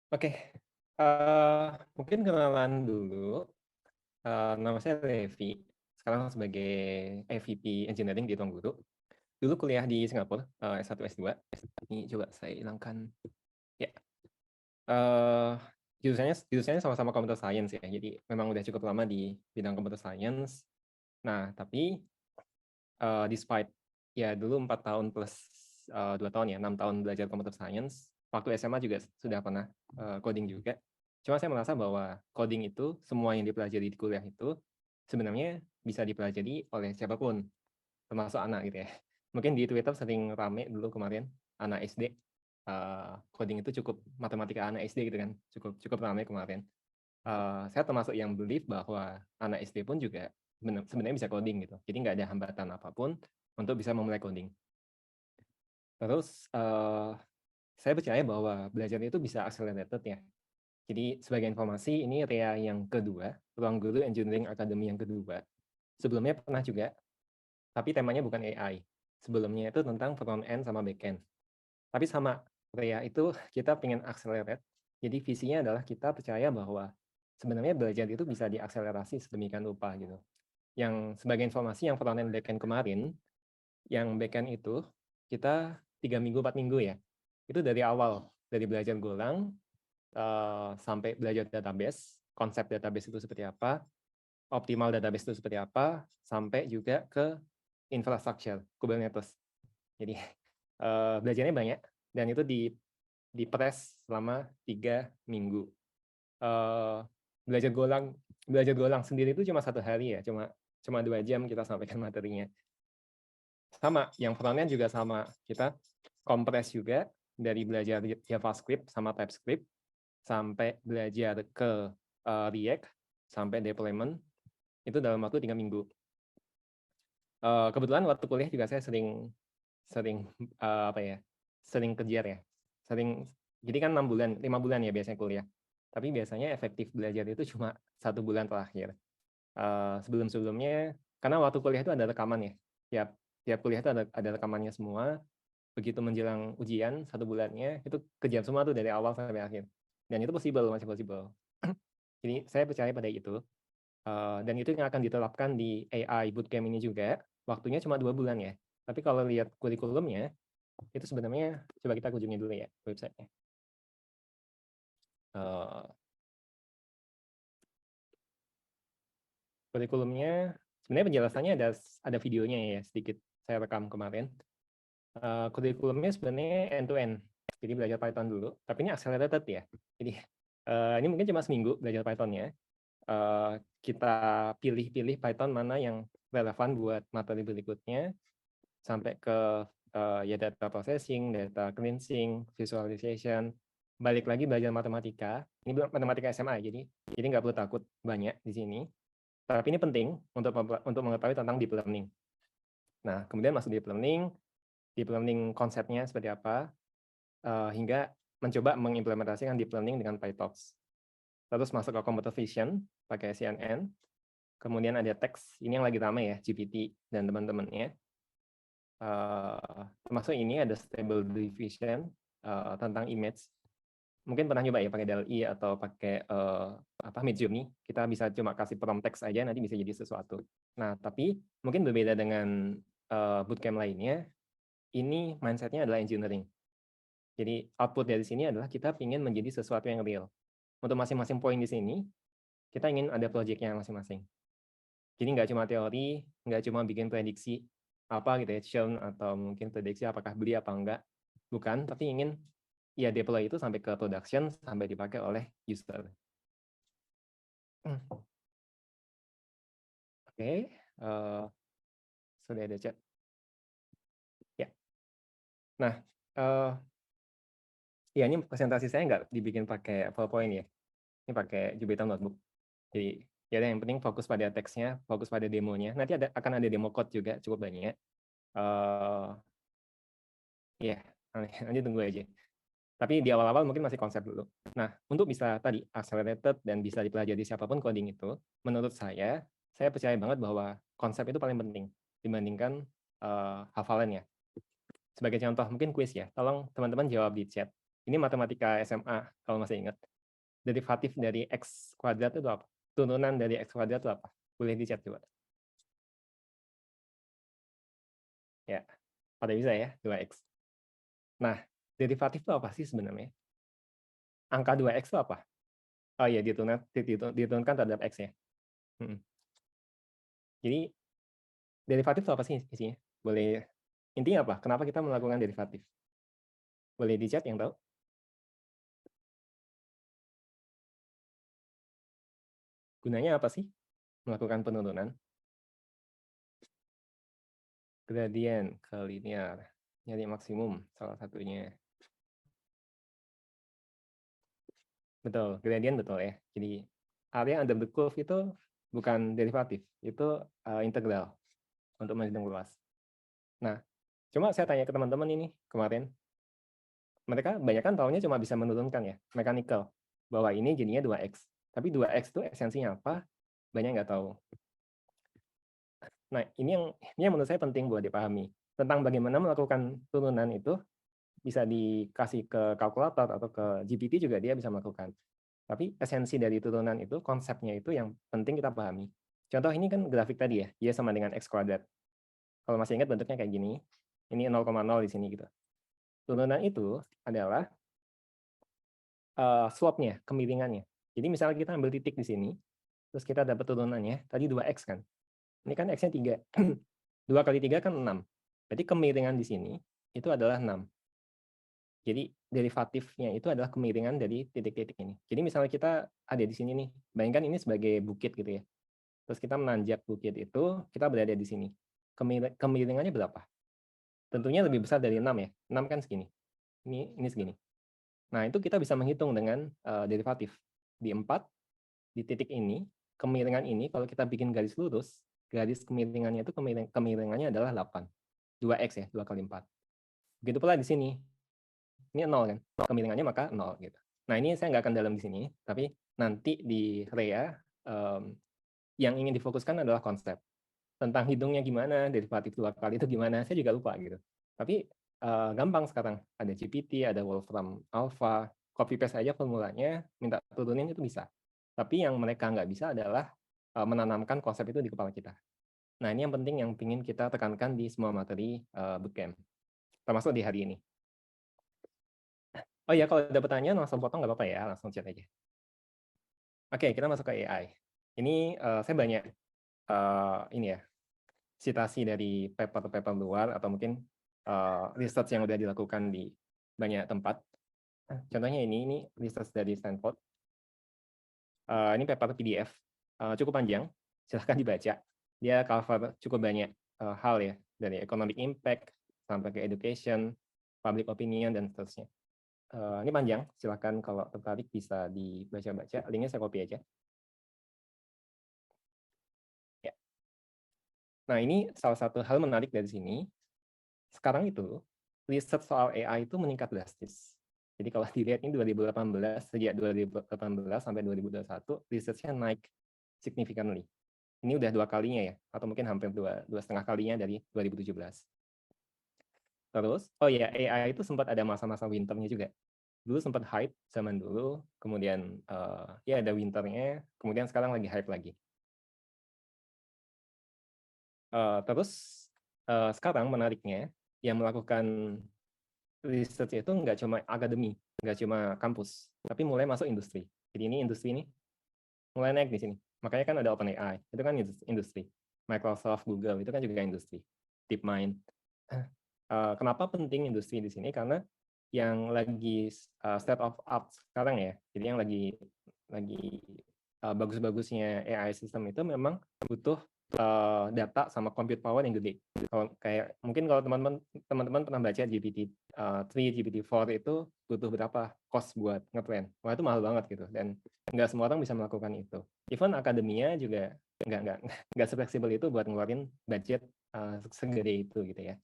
Oke, mungkin kenalan dulu. Nama saya Levi. Sekarang sebagai EVP Engineering di Ruang Guru. Dulu kuliah di Singapura, S1, S2. Ini coba saya hilangkan. Ya, eh, jurusannya sama-sama Computer Science ya. Jadi memang udah cukup lama di bidang Computer Science. Nah, tapi despite ya dulu 4 tahun plus 2 tahun ya, 6 tahun belajar Computer Science. Waktu SMA juga sudah pernah coding juga. Cuma saya merasa bahwa coding itu, semua yang dipelajari di kuliah itu, sebenarnya bisa dipelajari oleh siapapun, termasuk anak gitu ya. Mungkin di Twitter sering rame dulu kemarin, anak SD, coding itu cukup, matematika anak SD gitu kan, cukup rame kemarin. Saya termasuk yang believe bahwa anak SD pun juga sebenarnya bisa coding gitu. Jadi nggak ada hambatan apapun untuk bisa memulai coding. Terus saya percaya bahwa belajar itu bisa accelerated ya. Jadi sebagai informasi, ini REA yang kedua, Ruang Guru Engineering Academy yang kedua. Sebelumnya pernah juga, tapi temanya bukan AI. Sebelumnya itu tentang front end sama back end. Tapi sama, REA itu kita pengen accelerate. Jadi visinya adalah kita percaya bahwa sebenarnya belajar itu bisa diakselerasi sedemikian rupa gitu. Yang sebagai informasi, yang front end back end kemarin, yang back end itu kita 3 minggu, 4 minggu ya. Itu dari awal, dari belajar Golang, sampai belajar database, konsep database itu seperti apa, optimal database itu seperti apa, sampai juga ke infrastructure, Kubernetes. Jadi belajarnya banyak, dan itu di-press selama 3 minggu. Belajar Golang sendiri itu cuma 1 hari ya, cuma 2 jam kita sampaikan materinya. Sama, yang frontend juga sama. Kita kompres juga dari belajar JavaScript sama TypeScript sampai belajar ke React sampai deployment itu dalam waktu 3 minggu. Kebetulan waktu kuliah juga saya sering apa ya, sering kejar ya, jadi kan 6 bulan, 5 bulan ya biasanya kuliah. Tapi biasanya efektif belajar itu cuma 1 bulan terakhir. Sebelum-sebelumnya, karena waktu kuliah itu ada rekaman ya, tiap kuliah itu ada rekamannya semua. Begitu menjelang ujian 1 bulannya itu kejar semua tuh dari awal sampai akhir. Dan itu masih possible. Jadi saya percaya pada itu. Dan itu yang akan diterapkan di AI Bootcamp ini juga. Waktunya cuma 2 bulan ya. Tapi kalau lihat kurikulumnya, itu sebenarnya, coba kita kunjungi dulu ya websitenya. Kurikulumnya, sebenarnya penjelasannya ada videonya ya, sedikit saya rekam kemarin. Kurikulumnya sebenarnya end to end. Jadi belajar Python dulu, tapi ini accelerated ya. Jadi ini mungkin cuma seminggu belajar Pythonnya. Kita pilih-pilih Python mana yang relevan buat materi berikutnya, sampai ke ya data processing, data cleansing, visualization. Balik lagi belajar matematika. Ini matematika SMA, jadi nggak perlu takut banyak di sini. Tapi ini penting untuk mengetahui tentang deep learning. Nah, kemudian masuk deep learning konsepnya seperti apa, hingga mencoba mengimplementasikan deep learning dengan PyTorch. Terus masuk ke computer vision pakai CNN. Kemudian ada teks, ini yang lagi ramai ya, GPT dan teman-temannya. Termasuk ini ada stable diffusion tentang image. Mungkin pernah nyoba ya pakai DALL-E atau pakai Midjourney. Kita bisa cuma kasih prompt teks aja, nanti bisa jadi sesuatu. Nah, tapi mungkin berbeda dengan bootcamp lainnya, ini mindsetnya adalah engineering. Jadi output dari sini adalah kita ingin menjadi sesuatu yang real. Untuk masing-masing poin di sini, kita ingin ada project-nya masing-masing. Jadi nggak cuma teori, nggak cuma bikin prediksi apa gitu ya, churn atau mungkin prediksi apakah beli apa enggak. Bukan, tapi ingin ya deploy itu sampai ke production, sampai dipakai oleh user. Oke, sudah ada chat. Ya, nah, ya ini presentasi saya nggak dibikin pakai PowerPoint ya. Ini pakai Jupyter Notebook. Jadi ya yang penting fokus pada teksnya, fokus pada demonya. Nanti akan ada demo code juga cukup banyak. Ya, nanti tunggu aja. Tapi di awal-awal mungkin masih konsep dulu. Nah, untuk bisa tadi accelerated dan bisa dipelajari siapapun coding itu, menurut saya percaya banget bahwa konsep itu paling penting dibandingkan hafalannya. Sebagai contoh, mungkin kuis ya. Tolong teman-teman jawab di chat. Ini matematika SMA kalau masih ingat. Derivatif dari X kuadrat itu apa? Turunan dari X kuadrat itu apa? Boleh di-chat coba. Ya, pada bisa ya, 2X. Nah, derivatif itu apa sih sebenarnya? Angka 2X itu apa? Oh iya, diturunkan terhadap X ya. Jadi, derivatif itu apa sih isinya? Boleh, intinya apa? Kenapa kita melakukan derivatif? Boleh di-chat yang tahu? Gunanya apa sih melakukan penurunan? Gradien ke linear. Nyari maksimum salah satunya. Betul, gradien betul ya. Jadi area under the curve itu bukan derivatif, itu integral untuk menghitung luas. Nah, cuma saya tanya ke teman-teman ini kemarin, mereka banyak kan tahunya cuma bisa menurunkan ya, mechanical, bahwa ini jadinya 2X. Tapi 2X itu esensinya apa? Banyak nggak tahu. Nah, ini yang menurut saya penting buat dipahami. Tentang bagaimana melakukan turunan itu bisa dikasih ke kalkulator atau ke GPT juga dia bisa melakukan. Tapi esensi dari turunan itu, konsepnya itu yang penting kita pahami. Contoh ini kan grafik tadi ya, dia sama dengan X kuadrat. Kalau masih ingat bentuknya kayak gini, ini 0,0 di sini gitu. Turunan itu adalah slope-nya, kemiringannya. Jadi misalnya kita ambil titik di sini, terus kita dapat turunannya, tadi 2X kan. Ini kan X-nya 3. 2 kali 3 kan 6. Berarti kemiringan di sini itu adalah 6. Jadi derivatifnya itu adalah kemiringan dari titik-titik ini. Jadi misalnya kita ada di sini nih, bayangkan ini sebagai bukit gitu ya. Terus kita menanjak bukit itu, kita berada di sini. Kemiringannya berapa? Tentunya lebih besar dari 6 ya. 6 kan segini. Ini segini. Nah, itu kita bisa menghitung dengan derivatif. Di 4, di titik ini, kemiringan ini kalau kita bikin garis lurus, garis kemiringannya itu kemiringannya adalah 8. 2X ya, 2 kali 4. Begitu pula di sini. Ini 0 kan. Kemiringannya maka 0 gitu. Nah, ini saya nggak akan dalam di sini, tapi nanti di REA yang ingin difokuskan adalah konsep. Tentang hidungnya gimana, derivatif 2 kali itu gimana, saya juga lupa gitu. Tapi gampang sekarang. Ada GPT, ada Wolfram Alpha, copy paste aja formulanya, minta turunin itu bisa. Tapi yang mereka nggak bisa adalah menanamkan konsep itu di kepala kita. Nah, ini yang penting yang ingin kita tekankan di semua materi bootcamp, termasuk di hari ini. Oh ya, kalau ada pertanyaan langsung potong nggak apa-apa ya, langsung chat aja. Oke, kita masuk ke AI. Ini saya banyak ini ya, citasi dari paper-paper luar atau mungkin research yang sudah dilakukan di banyak tempat. Contohnya ini research dari Stanford. Ini paper PDF, cukup panjang, silahkan dibaca. Dia cover cukup banyak hal ya, dari economic impact sampai ke education, public opinion, dan seterusnya. Ini panjang, silahkan kalau tertarik bisa dibaca-baca. Linknya saya copy aja. Ya. Nah, ini salah satu hal menarik dari sini. Sekarang itu, riset soal AI itu meningkat drastis. Jadi kalau dilihat ini 2018, sejak 2018 sampai 2021, risetnya naik significantly. Ini udah 2 kalinya ya, atau mungkin hampir 2,5 kalinya dari 2017. Terus, oh ya, AI itu sempat ada masa-masa winternya juga. Dulu sempat hype zaman dulu, kemudian ya ada winternya, kemudian sekarang lagi hype lagi. Terus sekarang menariknya, yang melakukan research itu nggak cuma akademi, nggak cuma kampus, tapi mulai masuk industri. Jadi ini industri ini mulai naik di sini. Makanya kan ada OpenAI, itu kan industri. Microsoft, Google, itu kan juga industri. DeepMind. Kenapa penting industri di sini? Karena yang lagi state of art sekarang ya, jadi yang lagi bagus-bagusnya AI system itu memang butuh data sama compute power yang gede. Kalau kayak mungkin kalau teman-teman pernah baca GPT-3, GPT-4 itu butuh berapa cost buat ngetrain. Wah, itu mahal banget gitu, dan nggak semua orang bisa melakukan itu. Even akademia juga nggak fleksibel itu buat ngeluarin budget segede itu gitu ya.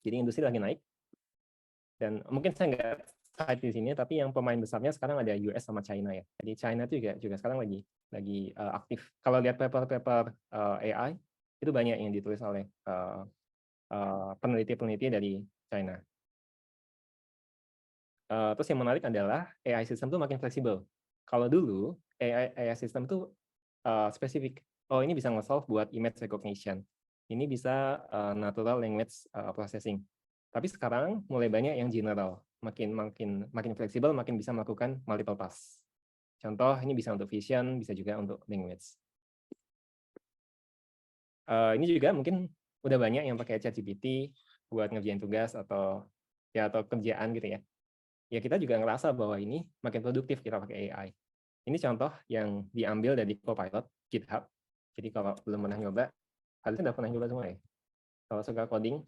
Jadi industri lagi naik, dan mungkin saya nggak cite di sini, tapi yang pemain besarnya sekarang ada US sama China ya. Jadi China itu juga sekarang lagi aktif. Kalau lihat paper-paper AI itu banyak yang ditulis oleh peneliti-peneliti dari China. Terus yang menarik adalah AI system tuh makin fleksibel. Kalau dulu AI system tuh spesifik. Oh, ini bisa nge-solve buat image recognition. Ini bisa natural language processing. Tapi sekarang mulai banyak yang general, makin fleksibel, makin bisa melakukan multiple task. Contoh ini bisa untuk vision, bisa juga untuk language. Ini juga mungkin udah banyak yang pakai ChatGPT buat ngerjain tugas atau kerjaan gitu ya. Ya kita juga ngerasa bahwa ini makin produktif kita pakai AI. Ini contoh yang diambil dari Copilot, GitHub. Jadi kalau belum pernah nyoba, harusnya udah pernah nyoba semua ya. Kalau suka coding,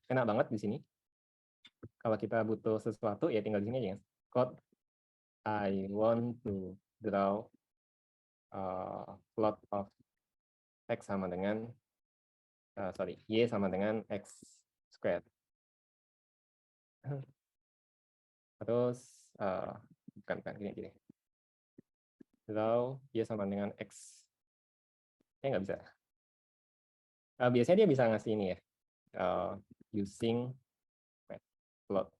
enak banget di sini. Kalau kita butuh sesuatu, ya tinggal di sini aja. Code, I want to draw a plot of X sama dengan, Y sama dengan X squared. Terus, bukan gini. Draw Y sama dengan X. Nggak bisa. Biasanya dia bisa ngasih ini ya, using plot.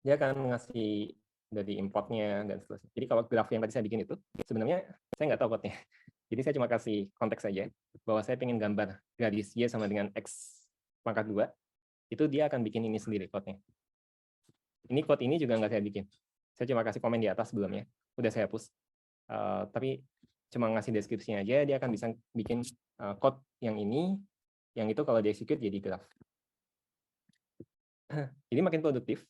Dia akan ngasih dari importnya dan seterusnya. Jadi kalau graf yang tadi saya bikin itu, sebenarnya saya nggak tahu code-nya. Jadi saya cuma kasih konteks saja, bahwa saya ingin gambar garis Y sama dengan X pangkat 2, itu dia akan bikin ini sendiri code-nya. Ini code ini juga nggak saya bikin. Saya cuma kasih komen di atas sebelumnya, udah saya hapus. Tapi cuma ngasih deskripsinya aja, dia akan bisa bikin code yang ini, yang itu kalau di execute jadi graf. Jadi makin produktif.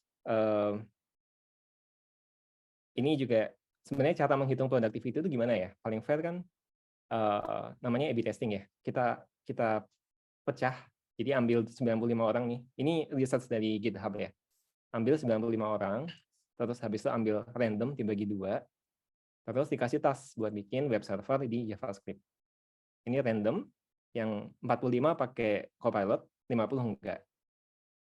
Ini juga sebenarnya cara menghitung productivity itu gimana ya? Paling fair kan namanya A/B testing ya. Kita pecah. Jadi ambil 95 orang nih. Ini research dari GitHub ya. Ambil 95 orang, terus habis itu ambil random dibagi 2, terus dikasih task buat bikin web server di JavaScript. Ini random, yang 45 pakai Copilot, 50 enggak.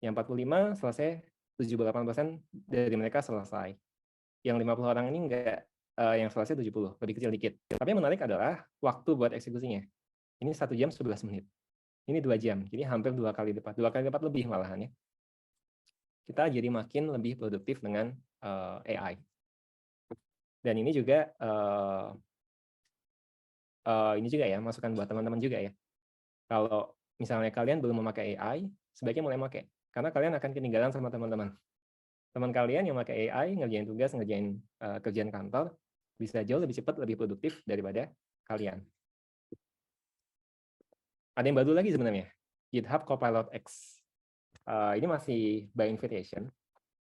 Yang 45 selesai, 78% dari mereka selesai. Yang 50 orang ini enggak, yang selesai 70, lebih kecil dikit. Tapi yang menarik adalah waktu buat eksekusinya. Ini 1 jam 11 menit. Ini 2 jam, jadi hampir 2 kali lipat. 2 kali lipat lebih malahan ya. Kita jadi makin lebih produktif dengan AI. Dan ini juga ya, masukan buat teman-teman juga ya. Kalau misalnya kalian belum memakai AI, sebaiknya mulai pakai. Karena kalian akan ketinggalan sama teman-teman. Teman kalian yang pakai AI, ngerjain tugas, ngerjain kerjaan kantor, bisa jauh lebih cepat, lebih produktif daripada kalian. Ada yang baru lagi sebenarnya, GitHub Copilot X. Ini masih by invitation.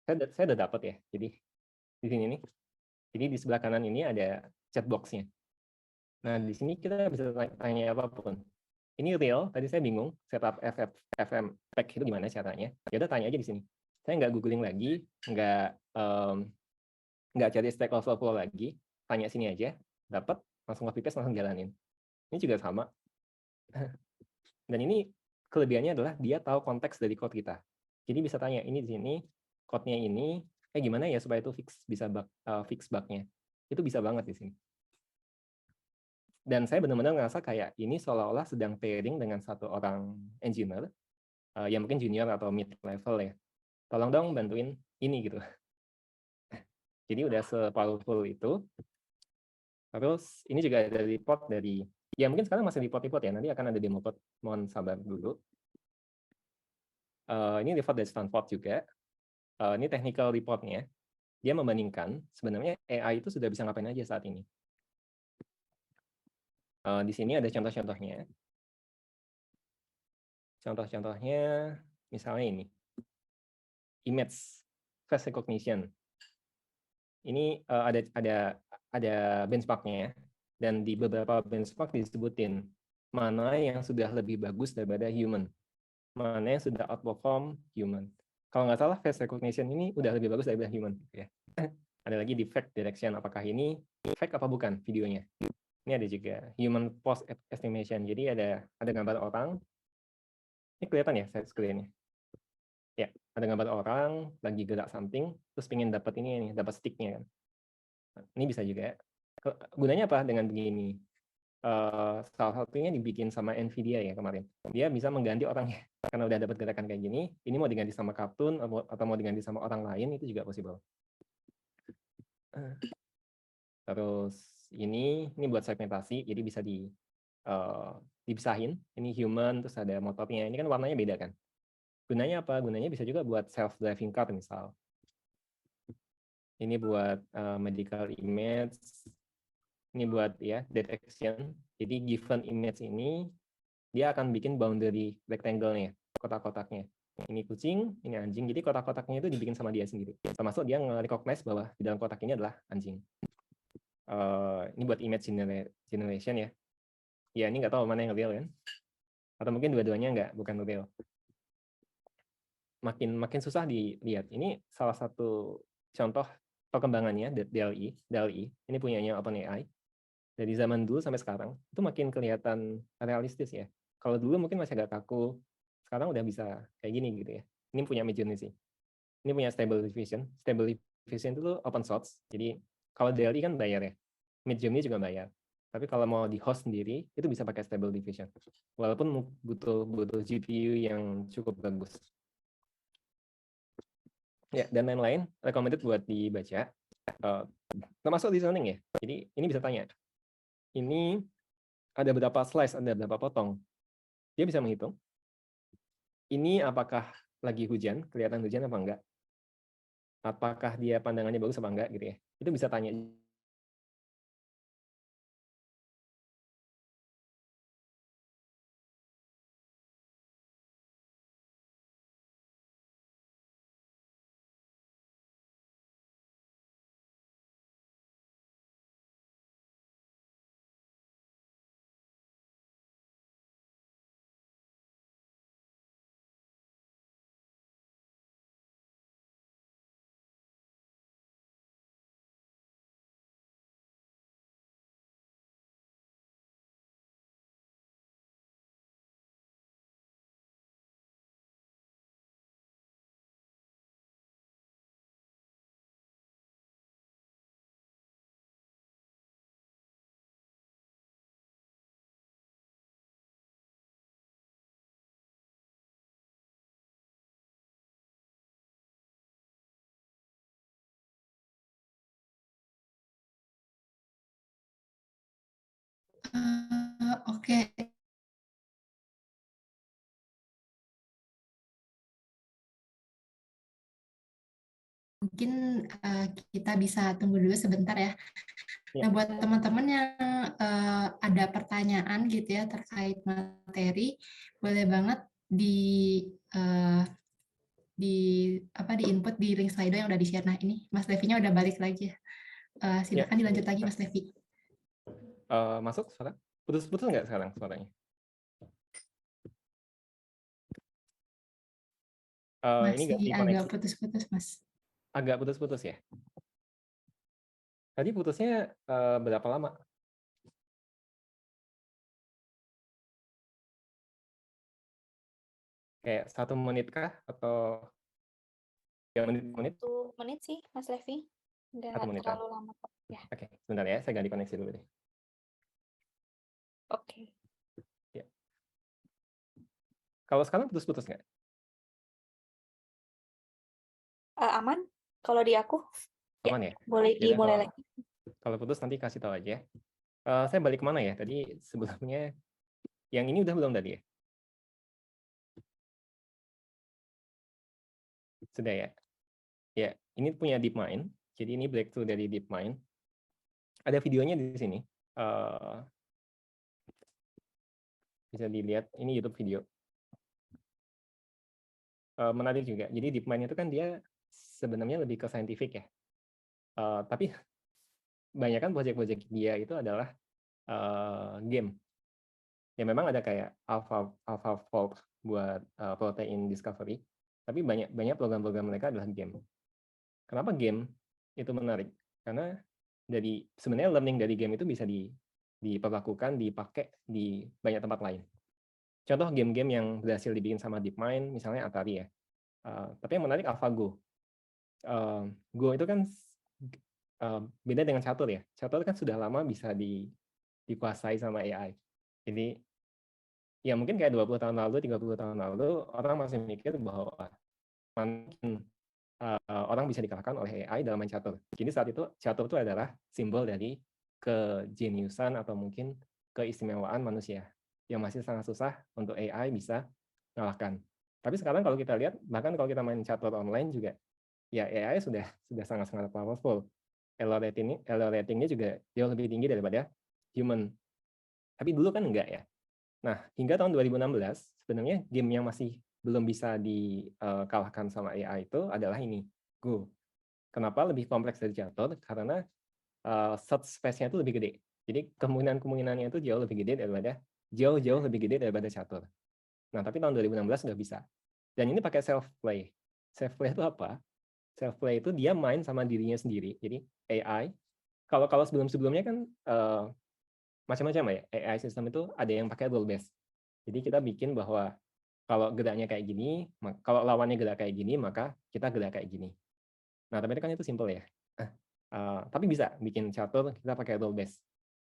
Saya udah dapat ya. Jadi di sini nih. Jadi di sebelah kanan ini ada chat box-nya. Nah, di sini kita bisa tanya apapun. Ini real, tadi saya bingung setup FM pack itu gimana caranya. Ya udah tanya aja di sini. Saya nggak googling lagi, nggak cari Stack Overflow lagi, tanya sini aja, dapat, langsung copy paste, langsung jalanin. Ini juga sama. Dan ini kelebihannya adalah dia tahu konteks dari code kita. Jadi bisa tanya, ini di sini, code-nya ini, gimana ya supaya itu bisa fix bug-nya. Itu bisa banget di sini. Dan saya benar-benar ngerasa kayak ini seolah-olah sedang pairing dengan satu orang engineer, yang mungkin junior atau mid level ya. Tolong dong bantuin ini gitu. Jadi udah se-powerful itu. Terus ini juga ada report dari, ya mungkin sekarang masih report ya, nanti akan ada demo code, mohon sabar dulu. Ini report dari Stanford juga. Ini technical reportnya. Dia membandingkan sebenarnya AI itu sudah bisa ngapain aja saat ini. Di sini ada contoh-contohnya. Contoh-contohnya misalnya ini. Image face recognition. Ini ada benchmark-nya, dan di beberapa benchmark disebutin mana yang sudah lebih bagus daripada human, mana yang sudah outperform human. Kalau nggak salah face recognition ini udah lebih bagus daripada human ya. Ada lagi di fact direction, apakah ini fake apa bukan videonya. Ini ada juga human pose estimation, jadi ada gambar orang. Ini kelihatan ya saya screen-nya. Ya, ada gambar orang lagi gerak something, terus pengen dapat ini nih, dapat stick-nya kan. Ini bisa juga. Gunanya apa dengan begini? salah satunya dibikin sama Nvidia ya kemarin. Dia bisa mengganti orangnya karena udah dapat gerakan kayak gini. Ini mau diganti sama kartun atau mau diganti sama orang lain itu juga possible. Terus ini buat segmentasi, jadi bisa dipisahin. Ini human, terus ada motornya. Ini kan warnanya beda kan. Gunanya apa? Gunanya bisa juga buat self-driving car misal. Ini buat medical image. Ini buat ya detection. Jadi given image ini dia akan bikin boundary rectangle-nya, kotak-kotaknya. Ini kucing, ini anjing. Jadi kotak-kotaknya itu dibikin sama dia sendiri. Termasuk dia nge-recognize bahwa di dalam kotak ini adalah anjing. Ini buat image generation ya. Ya ini nggak tahu mana yang real kan. Atau mungkin dua-duanya bukan real. Makin susah dilihat. Ini salah satu contoh perkembangannya DALL-E. Ini punyanya OpenAI. Dari zaman dulu sampai sekarang itu makin kelihatan realistis ya. Kalau dulu mungkin masih agak kaku, sekarang udah bisa kayak gini gitu ya. Ini punya Midjourney sih. Ini punya Stable Diffusion. Stable Diffusion itu open source. Jadi kalau DALL-E kan bayar ya. Midjourney juga bayar. Tapi kalau mau di host sendiri itu bisa pakai Stable Diffusion. Walaupun butuh GPU yang cukup bagus. Ya, dan lain-lain recommended buat dibaca. Termasuk listening ya. Jadi ini bisa tanya. Ini ada berapa slice, ada berapa potong. Dia bisa menghitung. Ini apakah lagi hujan, kelihatan hujan apa enggak? Apakah dia pandangannya bagus apa enggak gitu ya. Itu bisa tanya. Oke. Mungkin kita bisa tunggu dulu sebentar ya. Nah, buat teman-teman yang ada pertanyaan gitu ya terkait materi, boleh banget uh, di input di link Slido yang udah di-share. Nah, ini Mas Levi-nya udah balik lagi ya. Silakan dilanjut lagi Mas Levi. Masuk suara? Putus-putus nggak sekarang suaranya? Masih agak putus-putus, Mas. Agak putus-putus ya? Tadi putusnya berapa lama? Kayak 1 menit kah? Atau 3 menit? 1 menit sih, Mas Levi. Nggak terlalu lama kok. Ya. Oke, sebentar ya, saya ganti koneksi dulu deh. Oke. Ya. Kalau sekarang putus-putus nggak? Aman, kalau di aku. Aman ya? Boleh dimulai lagi. Kalau putus nanti kasih tahu aja. Saya balik kemana ya? Tadi sebelumnya, yang ini udah belum tadi ya? Sudah ya? Ya, ini punya DeepMind. Jadi ini breakthrough dari DeepMind. Ada videonya di sini. Bisa dilihat, ini YouTube video. Menarik juga. Jadi DeepMind itu kan dia sebenarnya lebih ke scientific ya. Tapi banyak kan project-project dia itu adalah game. Ya memang ada kayak AlphaFold buat protein discovery. Tapi banyak program-program mereka adalah game. Kenapa game itu menarik? Karena sebenarnya learning dari game itu bisa diperlakukan, dipakai di banyak tempat lain. Contoh game-game yang berhasil dibikin sama DeepMind, misalnya Atari ya. Tapi yang menarik AlphaGo. Go itu kan beda dengan catur ya. Catur kan sudah lama bisa dikuasai sama AI. Jadi ya mungkin kayak 20 tahun lalu, 30 tahun lalu orang masih mikir bahwa mungkin orang bisa dikalahkan oleh AI dalam main catur. Jadi saat itu catur itu adalah simbol dari kejeniusan atau mungkin keistimewaan manusia yang masih sangat susah untuk AI bisa mengalahkan. Tapi sekarang kalau kita lihat, bahkan kalau kita main catur online juga, ya AI sudah sangat-sangat powerful. Error ratingnya juga jauh lebih tinggi daripada human. Tapi dulu kan enggak ya. Nah, hingga tahun 2016, sebenarnya game yang masih belum bisa dikalahkan sama AI itu adalah ini, Go. Kenapa lebih kompleks dari catur? Karena search space-nya itu lebih gede. Jadi kemungkinannya itu jauh lebih gede daripada catur. Nah, tapi tahun 2016 sudah bisa. Dan ini pakai self play. Self play itu apa? Self play itu dia main sama dirinya sendiri. Jadi AI. Kalau sebelum-sebelumnya kan macam-macam ya. AI system itu ada yang pakai rule based. Jadi kita bikin bahwa kalau geraknya kayak gini, kalau lawannya gerak kayak gini, maka kita gerak kayak gini. Nah, tapi kan itu simple ya. Tapi bisa bikin catur kita pakai rule based.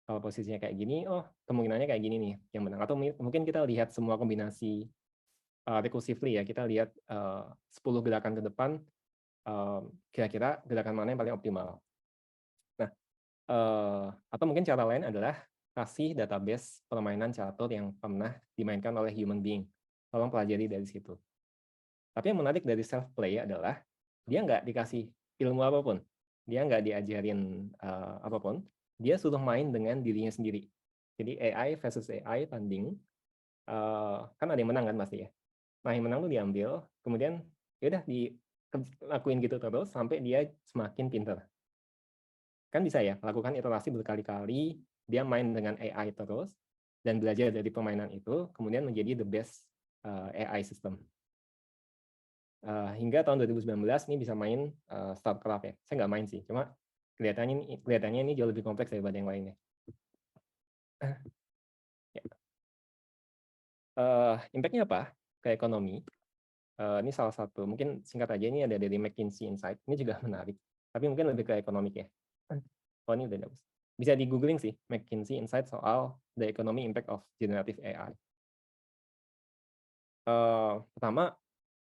Kalau posisinya kayak gini, oh kemungkinannya kayak gini nih yang menang. Atau mungkin kita lihat semua kombinasi recursively ya. Kita lihat 10 gerakan ke depan, kira-kira gerakan mana yang paling optimal. Nah, atau mungkin cara lain adalah kasih database permainan catur yang pernah dimainkan oleh human being. Tolong pelajari dari situ. Tapi yang menarik dari self play adalah dia nggak dikasih ilmu apapun, dia nggak diajarin apapun, dia suruh main dengan dirinya sendiri. Jadi AI versus AI tanding, kan ada yang menang kan pasti ya. Nah yang menang tuh diambil, kemudian ya udah dilakuin gitu terus sampai dia semakin pintar. Kan bisa ya, lakukan iterasi berkali-kali, dia main dengan AI terus, dan belajar dari permainan itu, kemudian menjadi the best AI system. Hingga tahun 2019 ini bisa main StarCraft ya. Saya nggak main sih, cuma kelihatannya ini jauh lebih kompleks daripada yang lainnya. Ya. Impact-nya apa? Ke ekonomi. Ini salah satu, mungkin singkat aja, ini ada dari McKinsey Insight. Ini juga menarik, tapi mungkin lebih ke ekonomi ya. Oh ini udah bagus. Bisa di googling sih, McKinsey Insight soal the economy impact of generative AI. Pertama,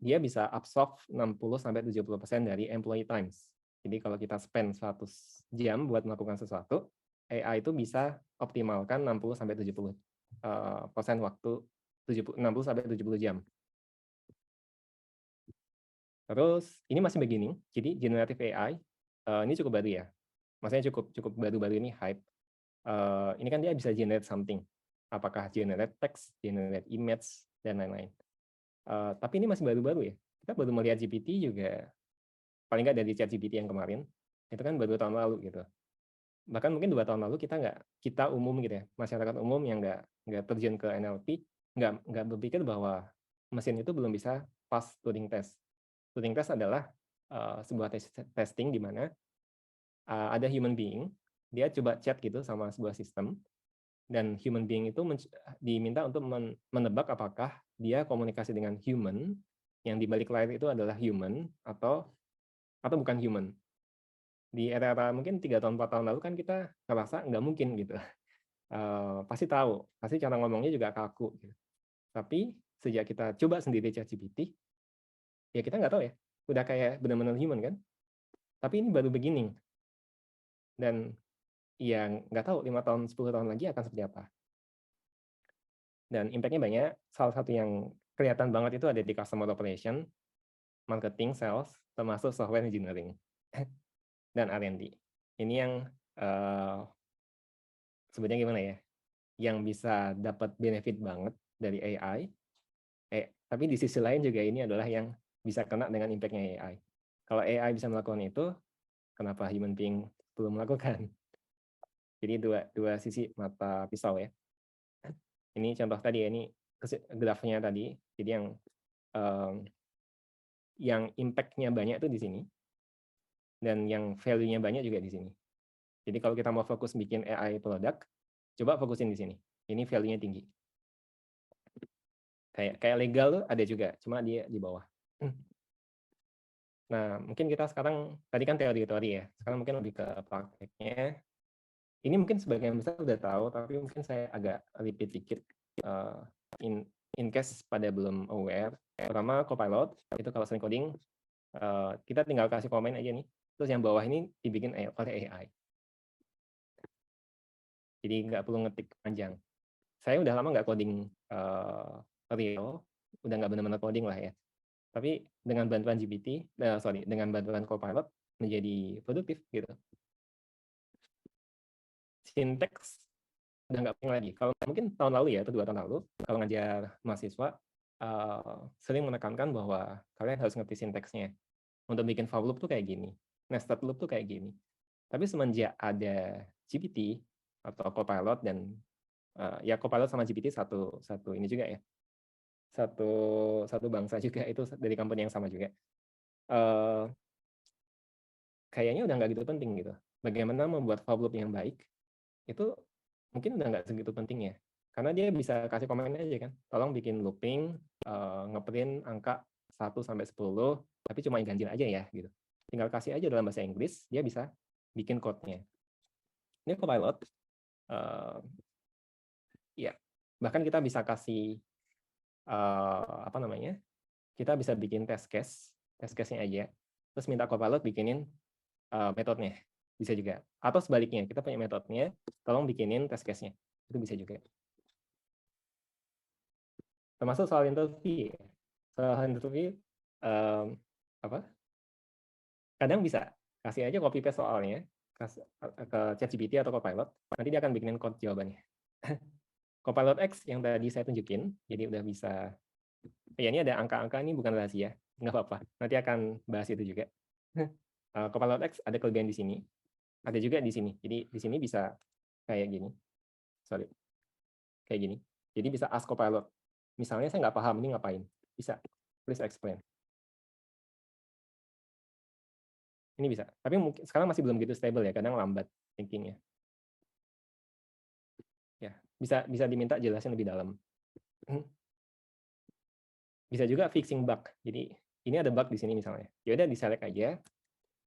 dia bisa absorb 60-70% dari employee times. Jadi kalau kita spend 100 jam buat melakukan sesuatu, AI itu bisa optimalkan 60-70% waktu, 60-70 jam. Terus ini masih beginning, jadi generative AI ini cukup baru ya. Maksudnya cukup baru-baru ini hype. Ini kan dia bisa generate something. Apakah generate text, generate image, dan lain-lain. Tapi ini masih baru-baru ya. Kita baru melihat GPT juga, paling nggak dari ChatGPT yang kemarin, itu kan baru tahun lalu gitu. Bahkan mungkin 2 tahun lalu kita umum gitu ya, masyarakat umum yang nggak terjun ke NLP, nggak berpikir bahwa mesin itu belum bisa pass Turing test. Turing test adalah sebuah testing di mana ada human being, dia coba chat gitu sama sebuah sistem, dan human being itu diminta untuk menebak apakah dia komunikasi dengan human, yang di balik layar itu adalah human atau bukan human. Di era mungkin 3 tahun 4 tahun lalu kan kita ngerasa nggak mungkin gitu. Pasti tahu, pasti cara ngomongnya juga kaku. Gitu. Tapi sejak kita coba sendiri ChatGPT, ya kita nggak tahu ya, udah kayak benar-benar human kan. Tapi ini baru beginning. Dan ya nggak tahu 5 tahun, 10 tahun lagi akan seperti apa. Dan impact-nya banyak. Salah satu yang kelihatan banget itu ada di customer operation, marketing, sales, termasuk software engineering, dan R&D. Ini yang sebetulnya gimana ya, yang bisa dapat benefit banget dari AI, tapi di sisi lain juga ini adalah yang bisa kena dengan impact-nya AI. Kalau AI bisa melakukan itu, kenapa human being belum melakukan? Jadi dua sisi mata pisau ya. Ini contoh tadi ya, ini grafnya tadi. Jadi yang impact-nya banyak itu di sini, dan yang value-nya banyak juga di sini. Jadi kalau kita mau fokus bikin AI product, coba fokusin di sini. Ini value-nya tinggi. Kayak legal tuh ada juga, cuma dia di bawah. Nah, mungkin kita sekarang, tadi kan teori-teori ya, sekarang mungkin lebih ke prakteknya. Ini mungkin sebagian besar udah tahu, tapi mungkin saya agak repeat dikit in case pada belum aware. Pertama, Copilot itu kalau sering coding kita tinggal kasih komen aja nih. Terus yang bawah ini dibikin oleh AI. Jadi nggak perlu ngetik panjang. Saya udah lama nggak coding real, udah nggak benar-benar coding lah ya. Tapi dengan bantuan GPT, dengan bantuan Copilot menjadi produktif gitu. Syntax udah nggak penting lagi. Kalau mungkin tahun lalu ya, atau 2 tahun lalu, kalau ngajar mahasiswa, sering menekankan bahwa kalian harus ngerti sintaksnya. Untuk bikin for loop tuh kayak gini, nested loop tuh kayak gini. Tapi semenjak ada GPT atau Copilot dan ya Copilot sama GPT satu ini juga ya, satu bangsa juga, itu dari company yang sama juga. Kayaknya udah nggak gitu penting gitu. Bagaimana membuat for loop yang baik itu mungkin udah nggak segitu pentingnya, karena dia bisa kasih komen aja kan, tolong bikin looping ngeprint angka 1 sampai 10, tapi cuma ganjil aja ya gitu. Tinggal kasih aja dalam bahasa Inggris, dia bisa bikin code-nya. Ini Copilot ya, bahkan kita bisa kasih apa namanya, kita bisa bikin test case-nya aja, terus minta Copilot bikinin metodenya, bisa juga. Atau sebaliknya, kita punya metodenya, tolong bikinin test case-nya, itu bisa juga. Termasuk soal interview, kadang bisa kasih aja copy paste soalnya ke ChatGPT atau Copilot, nanti dia akan bikinin code jawabannya. Copilot X yang tadi saya tunjukin, jadi udah bisa. Ya ini ada angka-angka, ini bukan rahasia, nggak apa-apa. Nanti akan bahas itu juga. Copilot X ada kelebihan di sini, ada juga di sini. Jadi di sini bisa kayak gini, kayak gini. Jadi bisa ask Copilot. Misalnya saya nggak paham ini ngapain, bisa please explain. Ini bisa, tapi mungkin sekarang masih belum gitu stable ya, kadang lambat thinkingnya. Ya, bisa diminta jelasin lebih dalam. Bisa juga fixing bug. Jadi ini ada bug di sini misalnya. Ya udah diselect aja,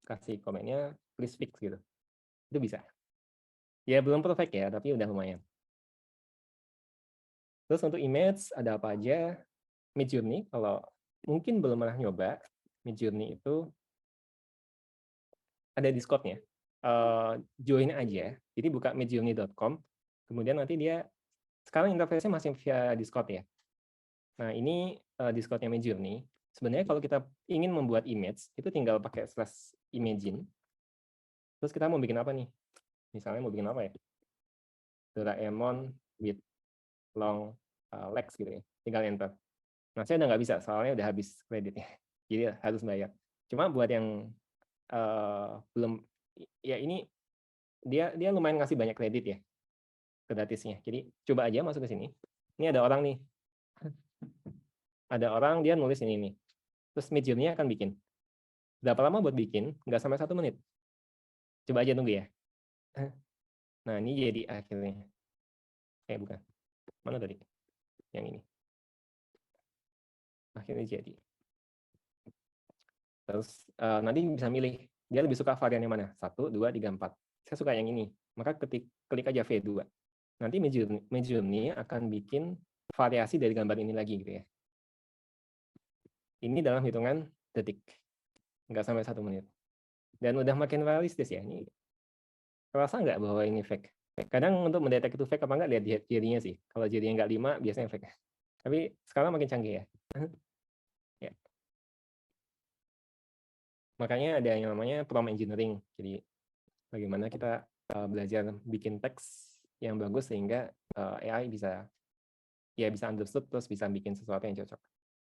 kasih komennya please fix gitu. Itu bisa. Ya belum perfect ya, tapi udah lumayan. Terus untuk image ada apa aja? Midjourney, kalau mungkin belum pernah nyoba, Midjourney itu ada Discord-nya. Join aja. Jadi buka midjourney.com, kemudian nanti dia sekarang interface-nya masih via Discord ya. Nah, ini Discord-nya Midjourney. Sebenarnya kalau kita ingin membuat image, itu tinggal pakai /imagine. Terus kita mau bikin apa nih? Misalnya mau bikin apa ya? Doraemon with long legs gitu ya. Tinggal enter. Nah, saya udah nggak bisa, soalnya udah habis kreditnya. Jadi harus bayar. Cuma buat yang belum, ya ini dia lumayan ngasih banyak kredit ya, gratisnya. Jadi coba aja masuk ke sini. Ini ada orang nih. Ada orang dia nulis ini nih. Terus Midjourney akan bikin. Berapa lama buat bikin? Nggak sampai 1 menit. Coba aja tunggu ya. Nah, ini jadi akhirnya. Bukan. Mana tadi? Yang ini. Akhirnya jadi. Terus nanti bisa milih. Dia lebih suka varian yang mana? 1, 2, 3, 4. Saya suka yang ini. Maka klik aja V2. Nanti Midjourney akan bikin variasi dari gambar ini lagi gitu ya. Ini dalam hitungan detik. Nggak sampai 1 menit. Dan udah makin realistis ya. Ini terasa nggak bahwa ini fake? Kadang untuk mendetek itu fake apa nggak, lihat jadinya sih. Kalau jadinya nggak 5, biasanya fake. Tapi sekarang makin canggih ya. Ya. Makanya ada yang namanya prompt engineering. Jadi bagaimana kita belajar bikin teks yang bagus sehingga AI bisa understood, terus bisa bikin sesuatu yang cocok.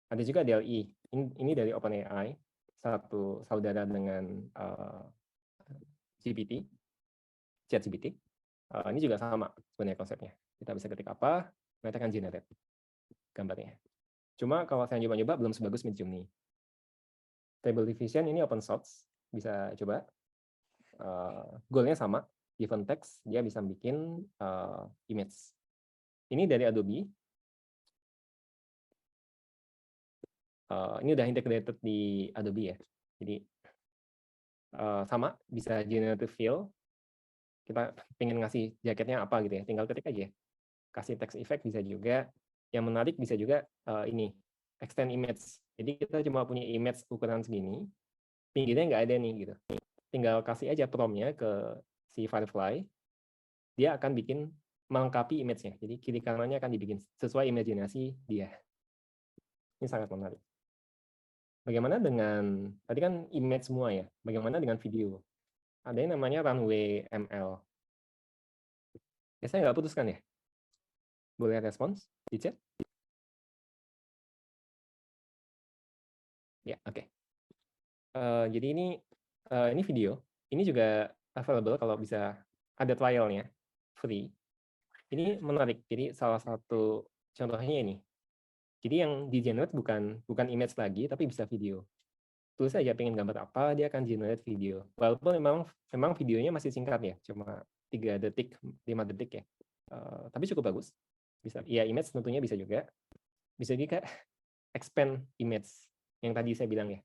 Ada juga DALL-E. Ini dari OpenAI, satu saudara dengan GPT, ChatGPT. Ini juga sama sebenarnya konsepnya. Kita bisa ketik apa, nanti akan generate gambarnya. Cuma kalau saya nyoba-nyoba belum sebagus Midjourney. Stable Diffusion ini open source, bisa coba. Goalnya sama, given text dia bisa bikin image. Ini dari Adobe. Ini udah integrated di Adobe ya. Jadi sama, bisa generative fill. kita pengen ngasih jaketnya apa gitu ya, tinggal ketik aja. Kasih text effect bisa juga. Yang menarik bisa juga ini, extend image. Jadi kita cuma punya image ukuran segini, pinggirnya nggak ada nih gitu. Tinggal kasih aja prompt-nya ke si Firefly, dia akan bikin melengkapi image-nya. Jadi kiri kanannya akan dibikin sesuai imajinasi dia. Ini sangat menarik. Bagaimana dengan, tadi kan image semua ya, bagaimana dengan video? Ada yang namanya Runway ML. Ya, saya nggak putuskan ya? Boleh respons di chat? Ya, oke. Jadi ini video. Ini juga available kalau bisa ada trialnya, free. Ini menarik. Jadi salah satu contohnya ini. Jadi yang di generate bukan image lagi, tapi bisa video. Tulis aja pengen gambar apa, dia akan generate video. Walaupun memang videonya masih singkat ya, cuma 3 detik, 5 detik ya. Tapi cukup bagus. Bisa, ya image tentunya bisa juga. Bisa juga expand image yang tadi saya bilang ya.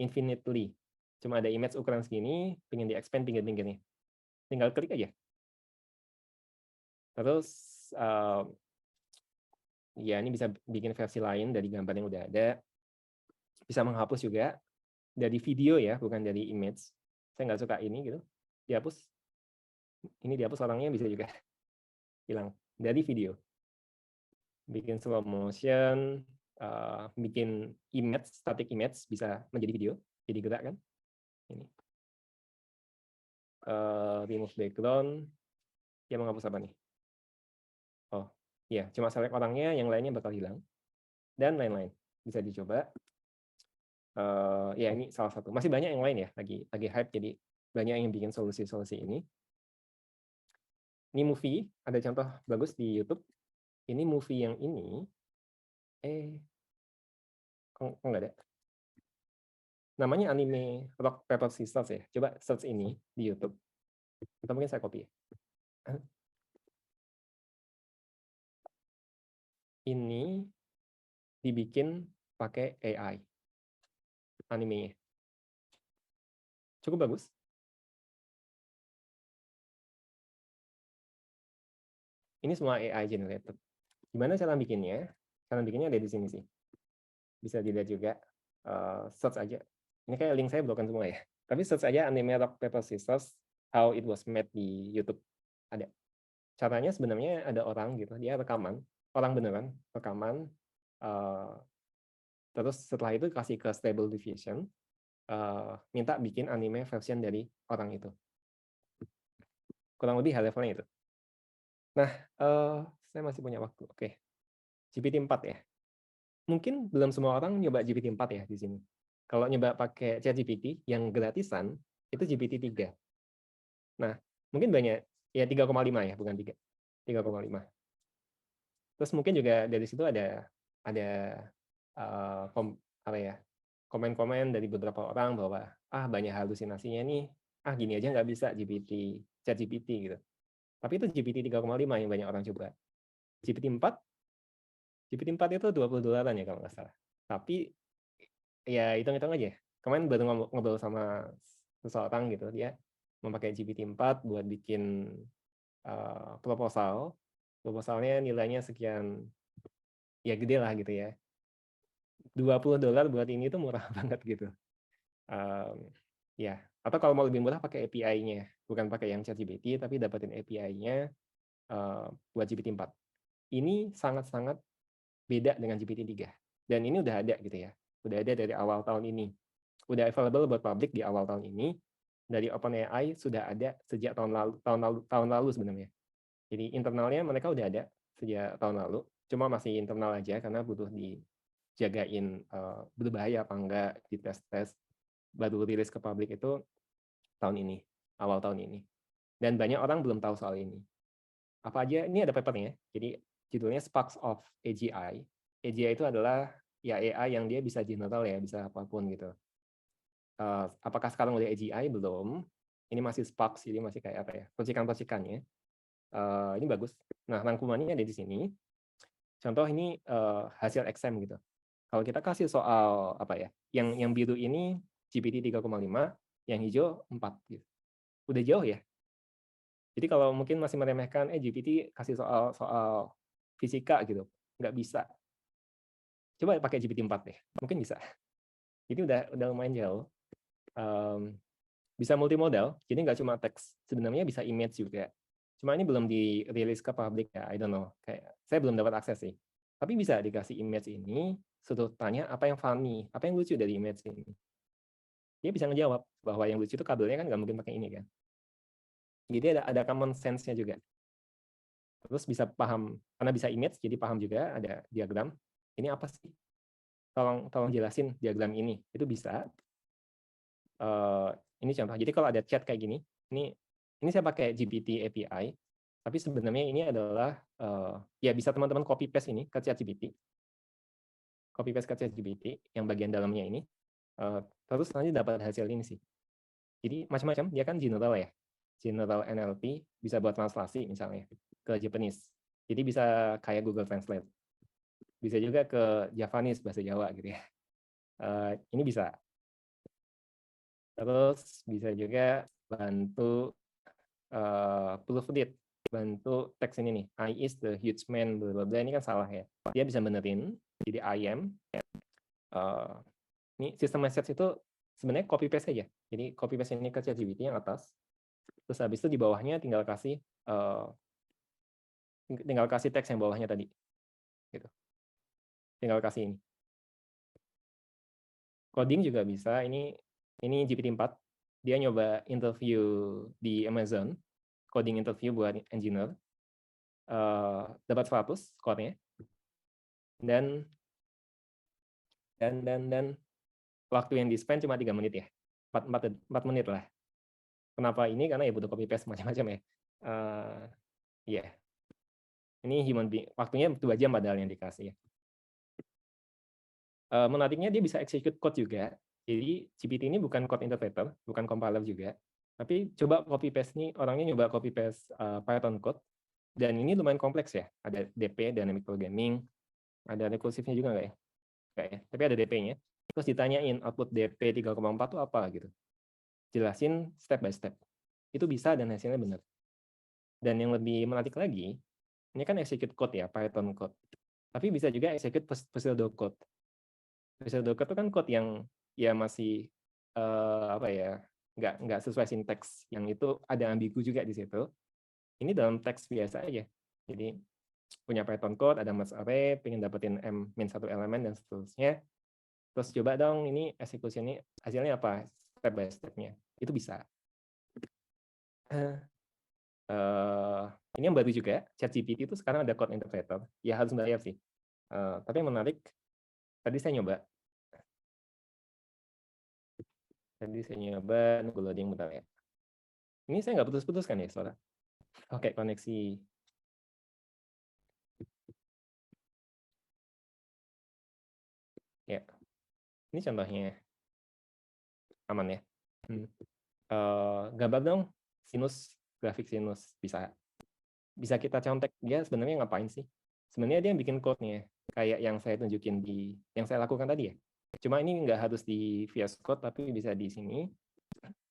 Infinitely. Cuma ada image ukuran segini, pengen di-expand pinggir-pinggirnya. Tinggal klik aja. Terus ya ini bisa bikin versi lain dari gambar yang udah ada. Bisa menghapus juga dari video ya, bukan dari image. Saya nggak suka ini gitu. Dihapus. Ini dihapus orangnya bisa juga hilang dari video. Bikin slow motion, bikin image, static image bisa menjadi video, jadi gerak kan. Ini. Remove background. Dia menghapus apa nih? Oh, ya, cuma select orangnya, yang lainnya bakal hilang. Dan lain-lain. Bisa dicoba. Ya, ini salah satu. Masih banyak yang lain ya, lagi hype, jadi banyak yang bikin solusi-solusi ini. Ini movie, ada contoh bagus di YouTube. Ini movie yang ini, kok nggak ada? Namanya anime Rock Paper Scissors ya. Coba search ini di YouTube. Atau mungkin saya copy. Ini dibikin pakai AI. Animenya. Cukup bagus. Ini semua AI generated. Gimana cara bikinnya? Cara bikinnya ada di sini sih. Bisa dilihat juga. Search aja. Ini kayak link saya blokan semua ya. Tapi search aja anime Rock Paper Scissors how it was made di YouTube. Ada. Caranya sebenarnya ada orang gitu, dia rekaman, orang beneran rekaman. Terus setelah itu kasih ke Stable Diffusion, minta bikin anime version dari orang itu. Kurang lebih high levelnya itu. Nah, saya masih punya waktu. Oke. GPT-4 ya. Mungkin belum semua orang nyoba GPT-4 ya di sini. Kalau nyoba pakai ChatGPT yang gratisan, itu GPT-3. Nah, mungkin banyak, ya 3,5 ya, bukan 3. 3,5. Terus mungkin juga dari situ ada apa ya, komen-komen dari beberapa orang bahwa banyak halusinasinya nih, gini aja nggak bisa ChatGPT gitu. Tapi itu GPT 3,5 yang banyak orang coba. GPT-4 itu $20 ya kalau nggak salah. Tapi ya hitung-hitung aja. Kemarin baru ngobrol sama seseorang gitu, dia memakai GPT-4 buat bikin proposal. Proposalnya nilainya sekian, ya gede lah gitu ya. $20 buat ini tuh murah banget gitu. Ya, atau kalau mau lebih murah pakai API-nya, bukan pakai yang ChatGPT, tapi dapetin API-nya buat GPT-4. Ini sangat-sangat beda dengan GPT-3. Dan ini udah ada gitu ya. Udah ada dari awal tahun ini. Udah available buat publik di awal tahun ini. Dari OpenAI sudah ada sejak tahun lalu sebenarnya. Jadi internalnya mereka udah ada sejak tahun lalu. Cuma masih internal aja karena butuh dijagain berbahaya apa enggak, di tes-tes. Baru rilis ke publik itu tahun ini, awal tahun ini. Dan banyak orang belum tahu soal ini. Apa aja, ini ada papernya. Jadi judulnya Sparks of AGI. AGI itu adalah ya AI yang dia bisa general ya, bisa apapun gitu. Apakah sekarang udah AGI? Belum. Ini masih Sparks, jadi masih kayak apa ya, percikan-percikannya. Ini bagus. Nah, rangkumannya ada di sini. Contoh ini hasil exam gitu. Kalau kita kasih soal apa ya, yang biru ini GPT 3,5, yang hijau 4 gitu. Udah jauh ya. Jadi kalau mungkin masih meremehkan, GPT kasih soal fisika gitu, nggak bisa. Coba pakai GPT-4 deh, mungkin bisa. Jadi udah lumayan jauh. Bisa multimodal, jadi nggak cuma teks, sebenarnya bisa image juga. Cuma ini belum dirilis ke publik ya, I don't know. Kayak saya belum dapat akses sih. Tapi bisa dikasih image ini, suruh tanya apa yang funny, apa yang lucu dari image ini. Dia bisa ngejawab bahwa yang lucu itu kabelnya kan nggak mungkin pakai ini kan. Jadi ada common sense-nya juga. Terus bisa paham, karena bisa image, jadi paham juga ada diagram. Ini apa sih? Tolong jelasin diagram ini. Itu bisa. Ini contoh. Jadi kalau ada chat kayak gini, ini saya pakai GPT API, tapi sebenarnya ini adalah ya bisa teman-teman copy paste ini ke ChatGPT, copy paste ke ChatGPT yang bagian dalamnya ini, terus nanti dapat hasil ini sih. Jadi macam-macam, dia kan general ya, general NLP bisa buat translasi misalnya ke Japanese, jadi bisa kayak Google Translate, bisa juga ke Javanese bahasa Jawa gitu ya. Ini bisa. Terus bisa juga bantu proofread, bantu teks ini nih, I is the huge man, bla bla bla, ini kan salah ya. Dia bisa benerin, jadi I am. Ini sistem message itu sebenarnya copy paste aja. Jadi copy paste ini ke ChatGPT yang atas. Terus habis itu di bawahnya tinggal kasih teks yang bawahnya tadi. Gitu. Tinggal kasih ini. Coding juga bisa. Ini GPT-4. Dia nyoba interview di Amazon, coding interview buat engineer. Dapat 100 skornya. Dan waktu yang di-spend cuma 3 menit ya. 4 menit lah. Kenapa ini? Karena ya butuh copy paste macam-macam ya. Yeah. Ini human being, waktunya 2 jam padahal yang dikasih ya. Menariknya dia bisa execute code juga. Jadi GPT ini bukan code interpreter, bukan compiler juga. Tapi coba copy paste nih, orangnya nyoba copy paste Python code. Dan ini lumayan kompleks ya. Ada DP, dynamic programming, ada recursifnya juga nggak ya? Nggak ya, tapi ada DP-nya. Terus ditanyain output DP 3,4 itu apa gitu. Jelasin step by step. Itu bisa dan hasilnya benar. Dan yang lebih menarik lagi, ini kan execute code ya, Python code. Tapi bisa juga execute pseudocode. Pseudocode itu kan code yang ya masih apa ya, nggak sesuai sinteks. Yang itu ada ambigu juga di situ. Ini dalam teks biasa aja. Jadi punya Python code, ada mass array, pengen dapetin M-1 elemen dan seterusnya. Terus coba dong ini eksekusi ini hasilnya apa, step by step-nya. Itu bisa. Ini yang baru juga, ChatGPT itu sekarang ada code interpreter. Ya harus bayar sih. Tapi yang menarik, tadi saya nyoba. Nunggu loading bentar ya. Ini saya nggak putus-putus kan ya suara? Oke, koneksi. Ya, ini contohnya. Aman ya. Gambar dong, sinus, grafik sinus. Bisa kita contek dia sebenarnya ngapain sih? Sebenarnya dia yang bikin code-nya. Kayak yang saya tunjukin yang saya lakukan tadi ya. Cuma ini nggak harus di VS Code, tapi bisa di sini.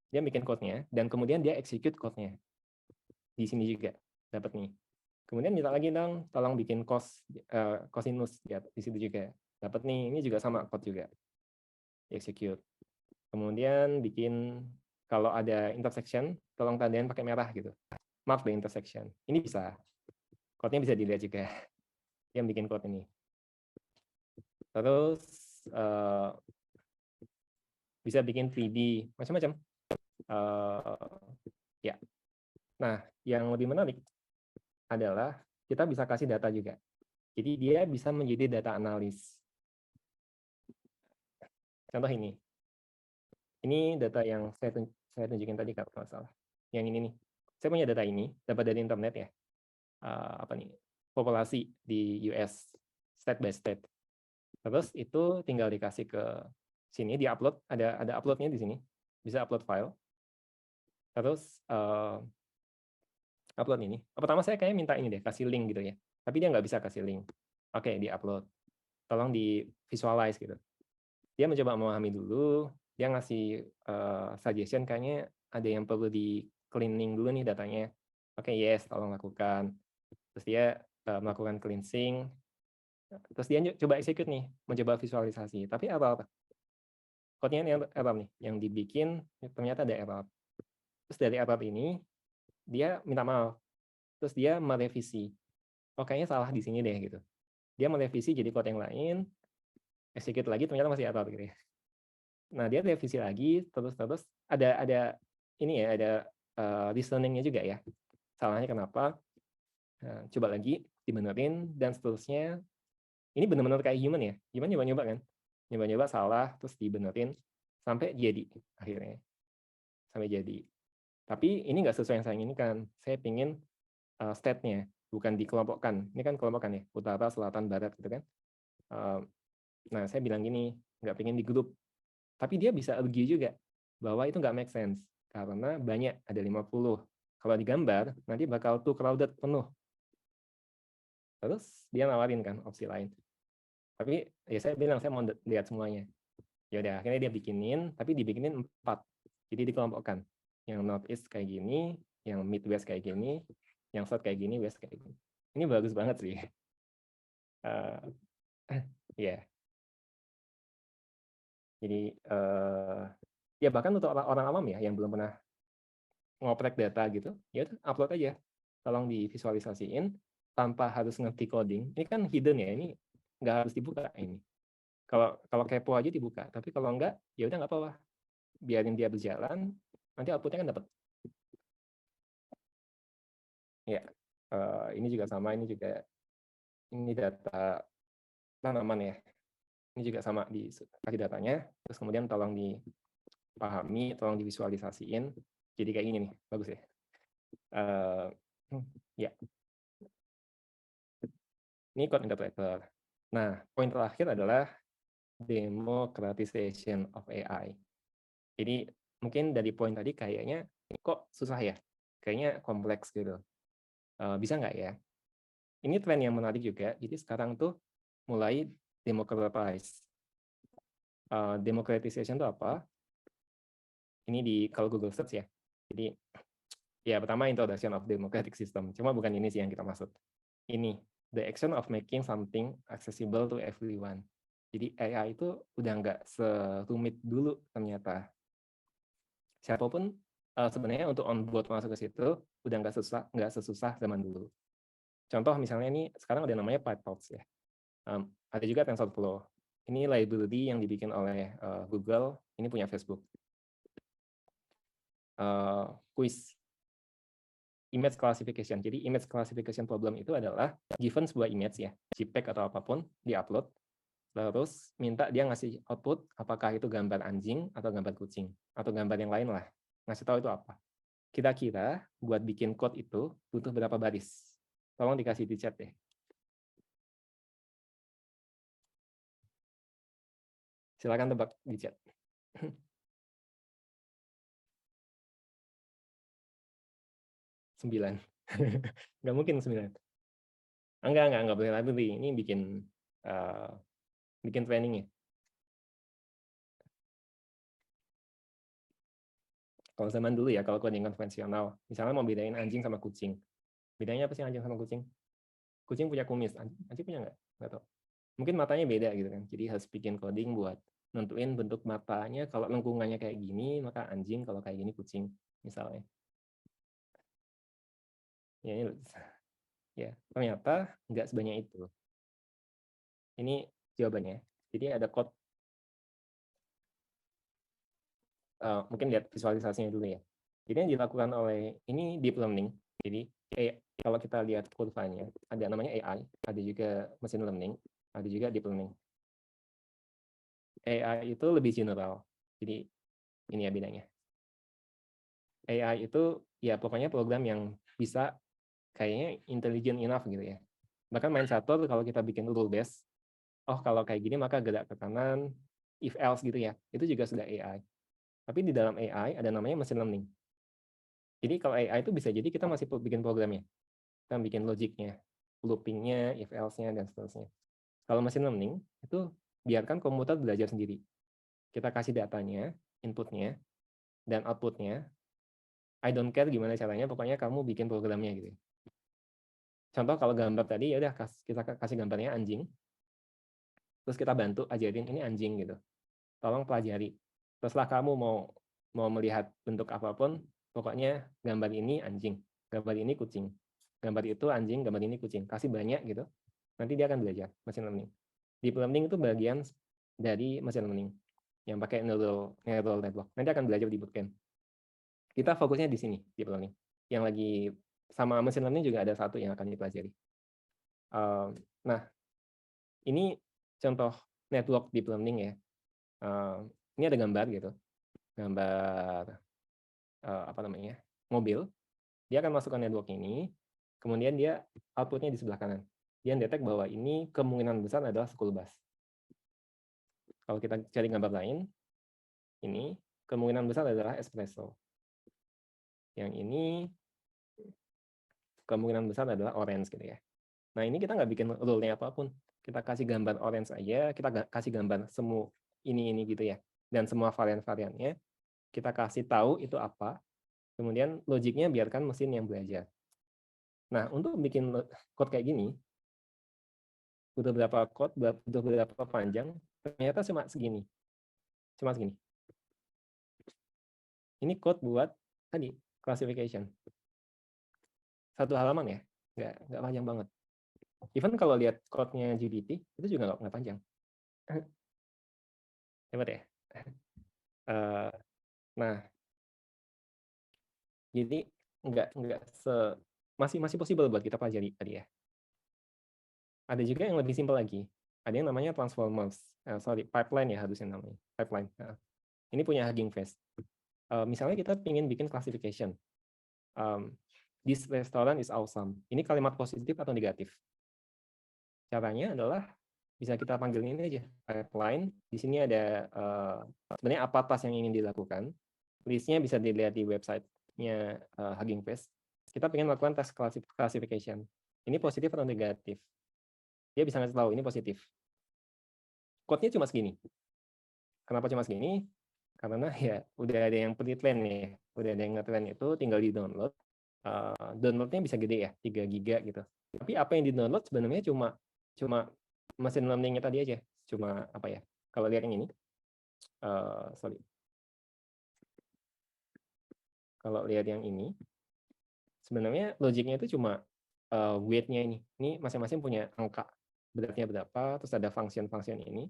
Dia bikin code-nya, dan kemudian dia execute code-nya. Di sini juga, dapat nih. Kemudian minta lagi dong, tolong bikin cosinus di situ juga. Dapat nih, ini juga sama code juga. Execute. Kemudian bikin, kalau ada intersection, tolong tandain pakai merah gitu. Mark the intersection. Ini bisa. Code-nya bisa dilihat juga. Yang bikin code ini. Terus bisa bikin 3D, macam-macam. Ya. Nah, yang lebih menarik adalah kita bisa kasih data juga. Jadi dia bisa menjadi data analis. Contoh ini. Ini data yang saya tunjukin tadi kalau nggak salah. Yang ini nih. Saya punya data ini, dapat dari internet ya. Apa nih? Populasi di US state by state. Terus itu tinggal dikasih ke sini, di-upload, ada upload-nya di sini. Bisa upload file. Terus upload ini. Pertama saya kayak minta ini deh, kasih link gitu ya. Tapi dia nggak bisa kasih link. Oke, di-upload. Tolong di-visualize gitu. Dia mencoba memahami dulu, dia ngasih suggestion kayaknya ada yang perlu di cleaning dulu nih datanya. Oke, yes, tolong lakukan. Terus dia melakukan cleansing, terus dia coba execute nih, mencoba visualisasi. Tapi apa? Code-nya ini error nih, yang dibikin ternyata ada error. Terus dari error ini, dia minta maaf. Terus dia merevisi. Oh, kayaknya salah di sini deh gitu. Dia merevisi jadi code yang lain, execute lagi ternyata masih error gitu ya. Nah, dia revisi lagi terus ada ini ya, ada reasoningnya juga ya. Salahnya kenapa? Nah, coba lagi dibenerin dan seterusnya. Ini benar-benar kayak human ya. Human nyoba-nyoba kan. Nyoba-nyoba salah terus dibenerin sampai jadi akhirnya. Sampai jadi. Tapi ini nggak sesuai yang saya inginkan. Saya pingin state-nya bukan dikelompokkan. Ini kan kelompokan ya, utara, selatan, barat gitu kan. Nah, saya bilang gini, nggak pingin di grup. Tapi dia bisa argue juga bahwa itu nggak make sense karena banyak, ada 50. Kalau digambar nanti bakal too crowded, penuh. Terus dia nawarin kan opsi lain. Tapi ya saya bilang saya mau lihat semuanya. Ya udah, akhirnya dia bikinin, tapi dibikinin 4. Jadi dikelompokkan. Yang northeast kayak gini, yang midwest kayak gini, yang south kayak gini, west kayak gini. Ini bagus banget sih. Ya. Jadi ya bahkan untuk orang awam ya yang belum pernah ngoprek data gitu, ya udah upload aja. Tolong divisualisasiin tanpa harus ngerti coding. Ini kan hidden ya, ini nggak harus dibuka ini. Kalau kepo aja dibuka, tapi kalau enggak, ya udah nggak apa-apa. Biarin dia berjalan, nanti outputnya kan dapat. Ya, ini juga sama, ini data tanaman ya. Ini juga sama, dikasih datanya, terus kemudian tolong dipahami, tolong divisualisasiin. Jadi kayak gini nih, bagus ya. Ya. Ini code interpreter. Nah, poin terakhir adalah democratization of AI. Jadi mungkin dari poin tadi kayaknya kok susah ya, kayaknya kompleks gitu. Bisa nggak ya? Ini tren yang menarik juga. Jadi sekarang tuh mulai democratize. Democratization itu apa? Ini kalau Google Search ya. Jadi ya pertama introduction of democratic system. Cuma bukan ini sih yang kita maksud. Ini the action of making something accessible to everyone. Jadi AI itu udah nggak serumit dulu ternyata. Siapapun sebenarnya untuk onboard masuk ke situ udah nggak sesusah zaman dulu. Contoh misalnya ini sekarang ada namanya PyTorch ya. Ada juga TensorFlow. Ini library yang dibikin oleh Google. Ini punya Facebook. Quiz image classification. Jadi image classification problem itu adalah given sebuah image ya, JPEG atau apapun, diupload, terus minta dia ngasih output apakah itu gambar anjing atau gambar kucing atau gambar yang lain lah. Ngasih tahu itu apa. Kira-kira buat bikin code itu butuh berapa baris? Tolong dikasih di chat deh. Silakan tebak di chat. 9. Nggak mungkin 9. Enggak boleh library. Ini bikin training ya. Kalau zaman dulu ya, kalau coding konvensional, misalnya mau bedain anjing sama kucing. Bedanya apa sih anjing sama kucing? Kucing punya kumis, anjing punya nggak? Nggak tahu. Mungkin matanya beda gitu kan. Jadi harus bikin coding buat nentuin bentuk matanya. Kalau lengkungannya kayak gini, maka anjing. Kalau kayak gini kucing, misalnya. Ya, ternyata nggak sebanyak itu. Ini jawabannya. Jadi ada code. Mungkin lihat visualisasinya dulu ya. Jadi yang dilakukan oleh ini deep learning. Jadi kalau kita lihat kurvanya, ada namanya AI, ada juga machine learning, ada juga deep learning. AI itu lebih general. Jadi ini ya bedanya. AI itu ya pokoknya program yang bisa kayaknya intelligent enough gitu ya. Bahkan main catur kalau kita bikin rule base, oh kalau kayak gini maka gerak ke kanan, if else gitu ya. Itu juga sudah AI. Tapi di dalam AI ada namanya machine learning. Jadi kalau AI itu bisa jadi kita masih bikin programnya. Kita bikin logiknya, loopingnya, if else-nya, dan seterusnya. Kalau machine learning, itu biarkan komputer belajar sendiri. Kita kasih datanya, inputnya, dan outputnya, I don't care gimana caranya, pokoknya kamu bikin programnya gitu. Contoh kalau gambar tadi ya udah kita kasih gambarnya anjing. Terus kita bantu ajarin ini anjing gitu. Tolong pelajari. Teruslah kamu mau melihat bentuk apapun, pokoknya gambar ini anjing, gambar ini kucing, gambar itu anjing, gambar ini kucing. Kasih banyak gitu. Nanti dia akan belajar machine learning. Deep learning itu bagian dari machine learning yang pakai neural network. Nanti akan belajar di bootcamp. Kita fokusnya di sini, deep learning. Yang lagi sama machine learning juga ada satu yang akan dipelajari. Nah, ini contoh network deep learning ya. Ini ada gambar gitu, gambar apa namanya, mobil. Dia akan masukkan network ini, kemudian dia outputnya di sebelah kanan. Dia detect bahwa ini kemungkinan besar adalah school bus. Kalau kita cari gambar lain, ini kemungkinan besar adalah espresso. Yang ini kemungkinan besar adalah orange gitu ya. Nah ini kita nggak bikin rule-nya apapun. Kita kasih gambar orange aja, kita kasih gambar semua ini gitu ya. Dan semua varian-variannya, kita kasih tahu itu apa, kemudian logiknya biarkan mesin yang belajar. Nah untuk bikin code kayak gini, butuh berapa code, butuh berapa panjang, ternyata cuma segini. Cuma segini. Ini code buat tadi, classification. Satu halaman ya, nggak panjang banget. Even kalau lihat code-nya GPT, itu juga nggak panjang. Hebat ya? Nah, jadi masih possible buat kita pelajari tadi ya. Ada juga yang lebih simpel lagi. Ada yang namanya transformers. Pipeline ya harusnya namanya. Pipeline. Ini punya Hugging Face. Misalnya kita ingin bikin classification. This restaurant is awesome. Ini kalimat positif atau negatif? Caranya adalah bisa kita panggil ini aja, pipeline. Di sini ada sebenarnya apa task yang ingin dilakukan. Listnya bisa dilihat di website-nya Hugging Face. Kita ingin melakukan tes classification. Ini positif atau negatif? Dia bisa ngasih tahu ini positif. Code-nya cuma segini. Kenapa cuma segini? Karena ya udah ada yang penelitian nih, udah ada yang ngetrend itu tinggal di download. Downloadnya bisa gede ya, 3 giga gitu. Tapi apa yang di download sebenarnya cuma machine learning-nya tadi aja. Cuma apa ya? Kalau lihat yang ini, sorry. Kalau lihat yang ini, sebenarnya logiknya itu cuma weight-nya ini. Ini masing-masing punya angka beratnya berapa, terus ada function ini.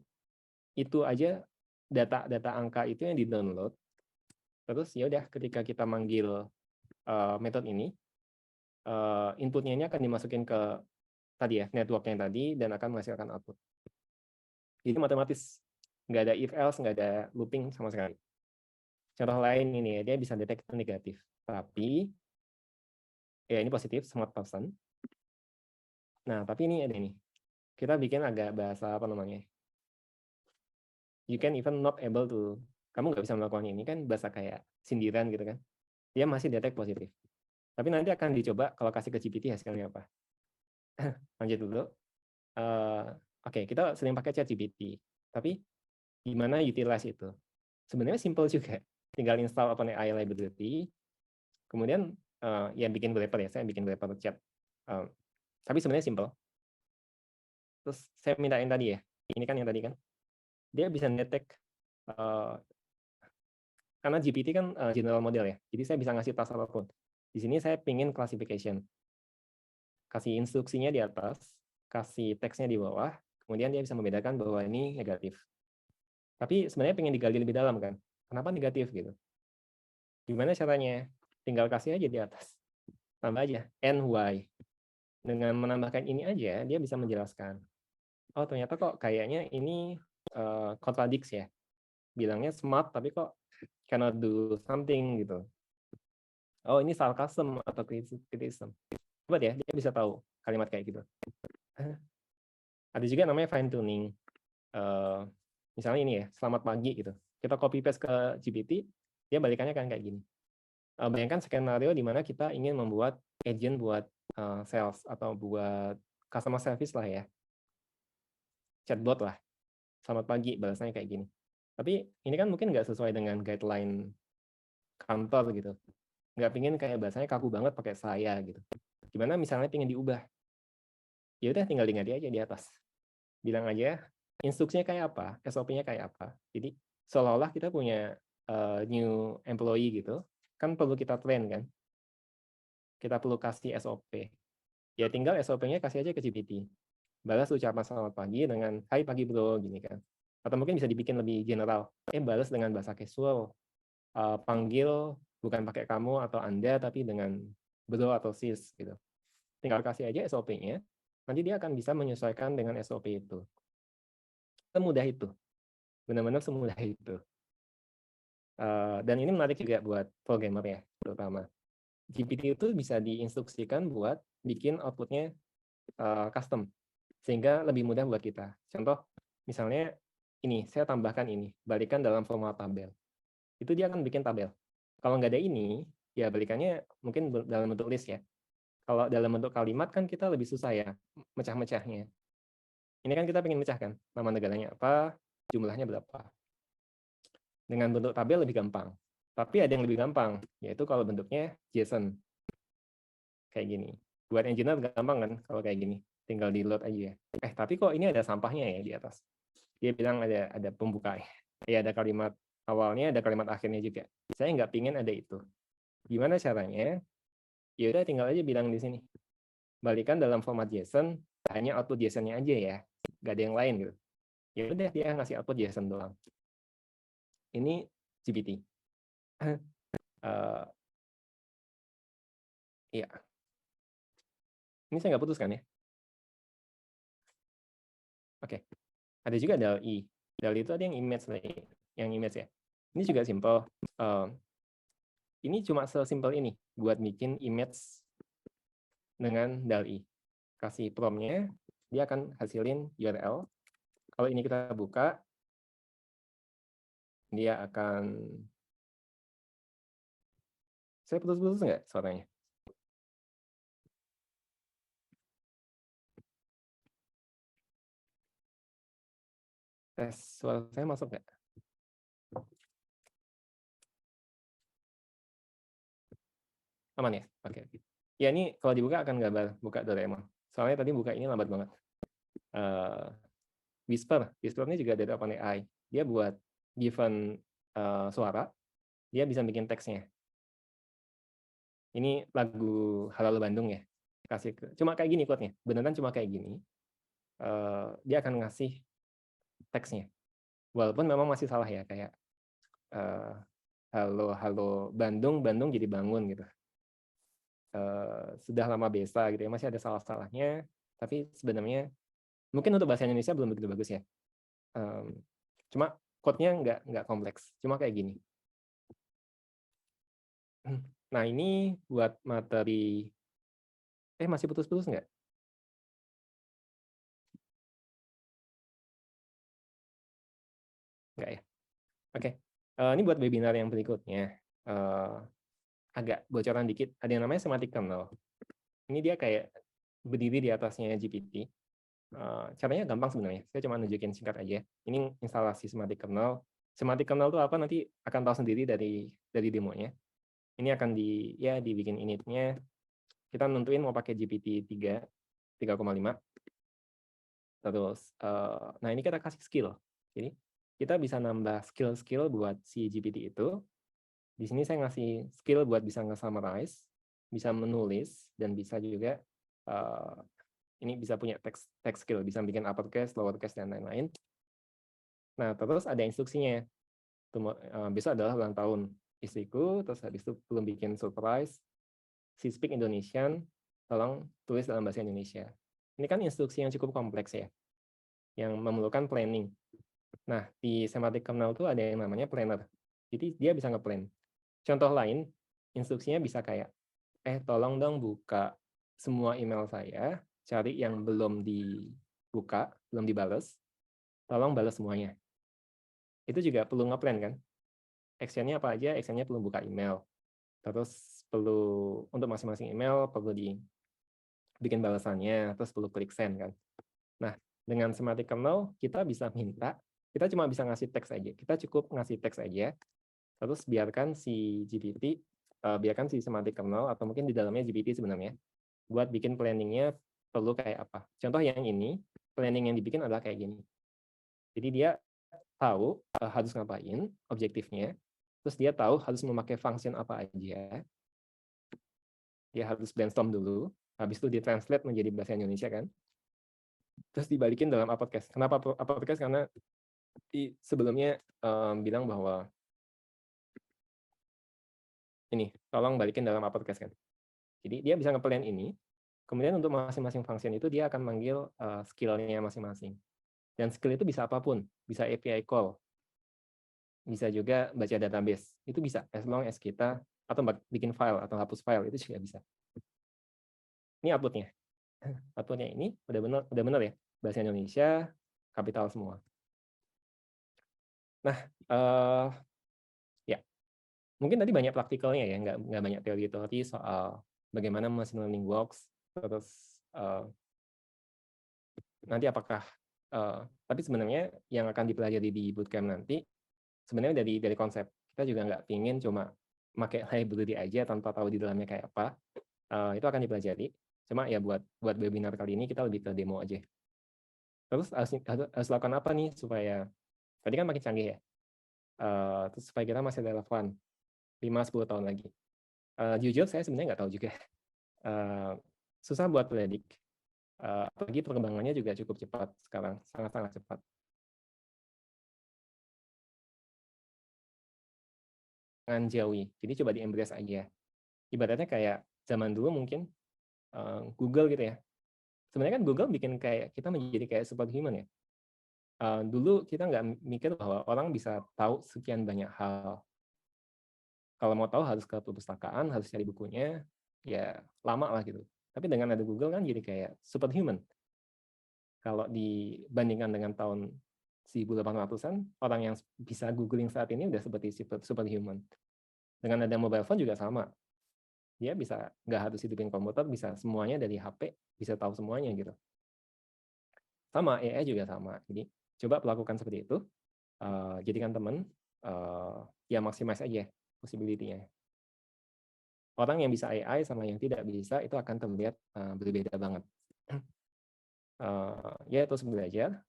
Itu aja data angka itu yang di-download. Terus ya udah ketika kita manggil metode ini, inputnya ini akan dimasukin ke tadi ya, network yang tadi dan akan menghasilkan output. Jadi matematis, nggak ada if else, nggak ada looping sama sekali. Contoh lain ini ya, dia bisa detect negatif. Tapi ya ini positif, smart person. Nah, tapi ini ada nih. Kita bikin agak bahasa apa namanya? You can even not able to, kamu nggak bisa melakukan ini kan bahasa kayak sindiran gitu kan. Dia masih detect positif. Tapi nanti akan dicoba kalau kasih ke GPT hasilnya apa. Lanjut dulu. Oke, kita sering pakai ChatGPT. Tapi gimana utilize itu? Sebenarnya simple juga. Tinggal install OpenAI library. Kemudian ya bikin wrapper ya. Saya bikin wrapper chat. Tapi sebenarnya simple. Terus saya mintain tadi ya. Ini kan yang tadi kan. Dia bisa detect karena GPT kan general model ya. Jadi saya bisa ngasih task apapun. Di sini saya pingin classification. Kasih instruksinya di atas, kasih teksnya di bawah, kemudian dia bisa membedakan bahwa ini negatif. Tapi sebenarnya pengen digali lebih dalam kan. Kenapa negatif gitu? Gimana caranya? Tinggal kasih aja di atas. Tambah aja and why. Dengan menambahkan ini aja dia bisa menjelaskan. Oh ternyata kok kayaknya ini contradicts ya. Bilangnya smart tapi kok cannot do something gitu. Oh ini sarcasm atau criticism. Coba ya, dia bisa tahu kalimat kayak gitu. Ada juga namanya fine tuning. Misalnya ini ya, selamat pagi gitu. Kita copy paste ke GPT, dia balikannya kan kayak gini. Bayangkan skenario di mana kita ingin membuat agent buat sales atau buat customer service lah ya. Chatbot lah. Selamat pagi, balasannya kayak gini. Tapi ini kan mungkin nggak sesuai dengan guideline kantor gitu. nggak pingin kayak bahasanya kaku banget pakai saya gitu. Gimana misalnya pingin diubah? Ya udah tinggal diganti aja di atas. Bilang aja instruksinya kayak apa, SOP-nya kayak apa. Jadi seolah-olah kita punya new employee gitu, kan perlu kita train kan. Kita perlu kasih SOP. Ya tinggal SOP-nya kasih aja ke GPT. Balas ucapan selamat pagi dengan hai pagi bro gini kan. Atau mungkin bisa dibikin lebih general. Balas dengan bahasa casual. Panggil bukan pakai kamu atau Anda tapi dengan bro atau sis gitu. Tinggal kasih aja SOP-nya. Nanti dia akan bisa menyesuaikan dengan SOP itu. Semudah itu. Benar-benar semudah itu. Dan ini menarik juga buat programmer ya, terutama. GPT itu bisa diinstruksikan buat bikin outputnya custom, sehingga lebih mudah buat kita. Contoh, misalnya ini, saya tambahkan ini, balikan dalam format tabel. Itu dia akan bikin tabel. Kalau nggak ada ini, ya balikannya mungkin dalam bentuk list ya. Kalau dalam bentuk kalimat kan kita lebih susah ya, mecah-mecahnya. Ini kan kita pengen mecahkan, nama negaranya apa, jumlahnya berapa. Dengan bentuk tabel lebih gampang. Tapi ada yang lebih gampang, yaitu kalau bentuknya JSON. Kayak gini. Buat engineer gampang kan kalau kayak gini. Tinggal di load aja. Tapi kok ini ada sampahnya ya di atas. Dia bilang ada pembuka. Ya ada kalimat awalnya, ada kalimat akhirnya juga. Saya nggak pingin ada itu. Gimana caranya? Ya udah tinggal aja bilang di sini. Balikan dalam format JSON, hanya output JSON-nya aja ya. Nggak ada yang lain gitu. Ya udah dia ngasih output JSON doang. Ini GPT. Iya. Ini saya nggak putuskan ya. Oke. Ada juga DALL-E. DALL-E itu ada yang image nih, yang image ya. Ini juga simple. Ini cuma sesimpel ini buat bikin image dengan DALL-E. Kasih prompt-nya, dia akan hasilin URL. Kalau ini kita buka, dia akan... Saya putus-putus nggak suaranya? Tes suara saya masuk nggak? Aman ya? Oke. Ya ini kalau dibuka akan gambar buka Doraemon. Soalnya tadi buka ini lambat banget. Whisper ini juga dari OpenAI. Dia buat given suara, dia bisa bikin teksnya. Ini lagu Halo Bandung ya. Cuma kayak gini quote-nya. Beneran cuma kayak gini. Dia akan ngasih teksnya. Walaupun memang masih salah ya, kayak halo Bandung jadi bangun gitu. Sudah lama besa gitu ya, masih ada salah-salahnya. Tapi sebenarnya mungkin untuk bahasa Indonesia belum begitu bagus ya. Cuma quote-nya nggak kompleks, cuma kayak gini. Nah ini buat materi, masih putus-putus nggak? Nggak ya? Oke. Ini buat webinar yang berikutnya. Agak bocoran dikit, ada yang namanya semantic kernel. Ini dia kayak berdiri di atasnya GPT. Caranya gampang sebenarnya. Saya cuma nunjukin singkat aja. Ini instalasi semantic kernel. Semantic kernel itu apa nanti akan tahu sendiri dari demonya. Ini akan dibikin initnya. Kita nentuin mau pakai GPT 3,5. Terus, nah ini kita kasih skill. Jadi kita bisa nambah skill-skill buat si GPT itu. Di sini saya ngasih skill buat bisa nge-summarize, bisa menulis, dan bisa juga ini bisa punya text skill, bisa bikin uppercase, lowercase, dan lain-lain. Nah, terus ada instruksinya. Besok adalah ulang tahun istriku, terus habis itu belum bikin surprise. She speak Indonesian, tolong tulis dalam bahasa Indonesia. Ini kan instruksi yang cukup kompleks ya, yang memerlukan planning. Nah, di semantic kernel itu ada yang namanya planner. Jadi dia bisa nge-plan. Contoh lain, instruksinya bisa kayak, tolong dong buka semua email saya, cari yang belum dibuka, belum dibales, tolong balas semuanya. Itu juga perlu nge-plan kan? Action-nya apa aja? Action-nya perlu buka email. Terus perlu, untuk masing-masing email, perlu bikin balasannya, terus perlu klik send kan. Nah, dengan semantic kernel, kita bisa minta, kita cuma bisa ngasih teks aja. Kita cukup ngasih teks aja, terus biarkan si GPT biarkan si semantic kernel atau mungkin di dalamnya GPT sebenarnya buat bikin planningnya perlu kayak apa. Contoh yang ini, planning yang dibikin adalah kayak gini. Jadi dia tahu harus ngapain, objektifnya, terus dia tahu harus memakai function apa aja. Dia harus brainstorm dulu, habis itu ditranslate menjadi bahasa Indonesia kan. Terus dibalikin dalam uppercase. Kenapa uppercase? Karena sebelumnya bilang bahwa ini, tolong balikin dalam uppercase kan. Jadi dia bisa nge-plan ini, kemudian untuk masing-masing function itu dia akan manggil skill-nya masing-masing. Dan skill itu bisa apapun, bisa API call, bisa juga baca database, itu bisa, as long as kita, atau bikin file, atau hapus file, itu juga bisa. Ini output-nya. Output-nya ini udah benar ya, bahasa Indonesia, kapital semua. Nah, ya, mungkin tadi banyak praktikalnya ya, nggak banyak teori-teori soal bagaimana machine learning works, terus nanti apakah, tapi sebenarnya yang akan dipelajari di bootcamp nanti, sebenarnya dari konsep, kita juga nggak pingin cuma pakai library aja tanpa tahu di dalamnya kayak apa, itu akan dipelajari, cuma ya buat webinar kali ini kita lebih ke demo aja. Terus harus lakukan apa nih supaya, tadi kan makin canggih ya, terus supaya kita masih relevan 5-10 tahun lagi. Jujur saya sebenarnya nggak tahu juga. Susah buat predik. Apalagi perkembangannya juga cukup cepat sekarang, sangat-sangat cepat. Jauhi. Jadi coba di-embrace aja. Ibaratnya kayak zaman dulu mungkin Google gitu ya. Sebenarnya kan Google bikin kayak kita menjadi kayak superhuman ya. Dulu kita nggak mikir bahwa orang bisa tahu sekian banyak hal. Kalau mau tahu harus ke perpustakaan, harus cari bukunya, ya lama lah gitu. Tapi dengan ada Google kan jadi kayak superhuman. Kalau dibandingkan dengan tahun 1800-an, orang yang bisa googling saat ini udah seperti superhuman. Dengan ada mobile phone juga sama. Dia bisa nggak harus hidupin komputer, bisa semuanya dari HP, bisa tahu semuanya gitu. Sama, AI juga sama. Jadi coba lakukan seperti itu. Jadikan teman, ya maximize aja possibility-nya. Orang yang bisa AI sama yang tidak bisa itu akan terlihat berbeda banget. Ya terus belajar.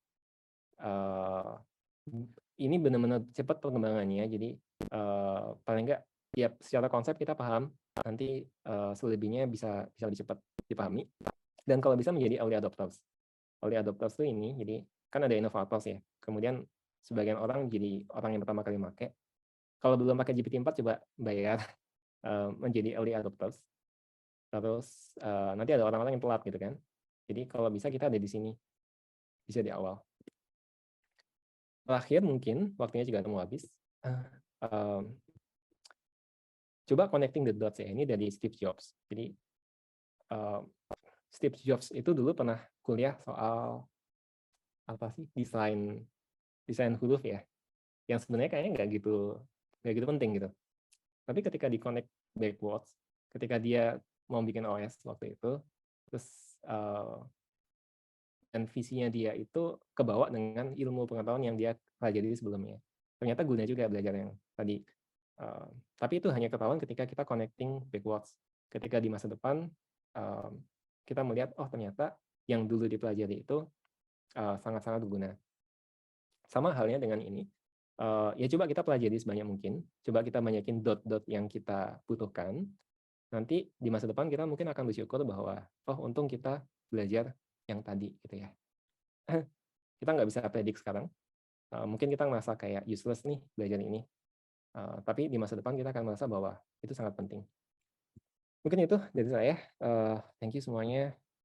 Ini benar-benar cepat perkembangannya, jadi paling nggak ya secara konsep kita paham, nanti selebihnya bisa lebih cepat dipahami, dan kalau bisa menjadi early adopters. Early adopters itu ini, jadi kan ada innovators ya, kemudian sebagian orang jadi orang yang pertama kali pakai. Kalau belum pakai GPT-4 coba bayar menjadi early adopters. Terus nanti ada orang-orang yang telat gitu kan. Jadi kalau bisa kita ada di sini, bisa di awal. Terakhir mungkin waktunya juga mau habis. Coba connecting the dots ya. Ini dari Steve Jobs. Jadi Steve Jobs itu dulu pernah kuliah soal apa sih desain huruf ya. Yang sebenarnya kayaknya nggak gitu penting gitu. Tapi ketika di connect backwards, ketika dia mau bikin OS waktu itu, terus dan visinya dia itu kebawa dengan ilmu pengetahuan yang dia pelajari sebelumnya. Ternyata guna juga belajar yang tadi. Tapi itu hanya ketahuan ketika kita connecting backwards. Ketika di masa depan kita melihat, oh ternyata yang dulu dipelajari itu sangat-sangat berguna. Sama halnya dengan ini. Ya coba kita pelajari sebanyak mungkin. Coba kita banyakin dot-dot yang kita butuhkan. Nanti di masa depan kita mungkin akan bersyukur bahwa, oh untung kita belajar yang tadi gitu ya. Kita nggak bisa predik sekarang. Mungkin kita merasa kayak useless nih belajar ini. Tapi di masa depan kita akan merasa bahwa itu sangat penting. Mungkin itu dari saya. Thank you semuanya.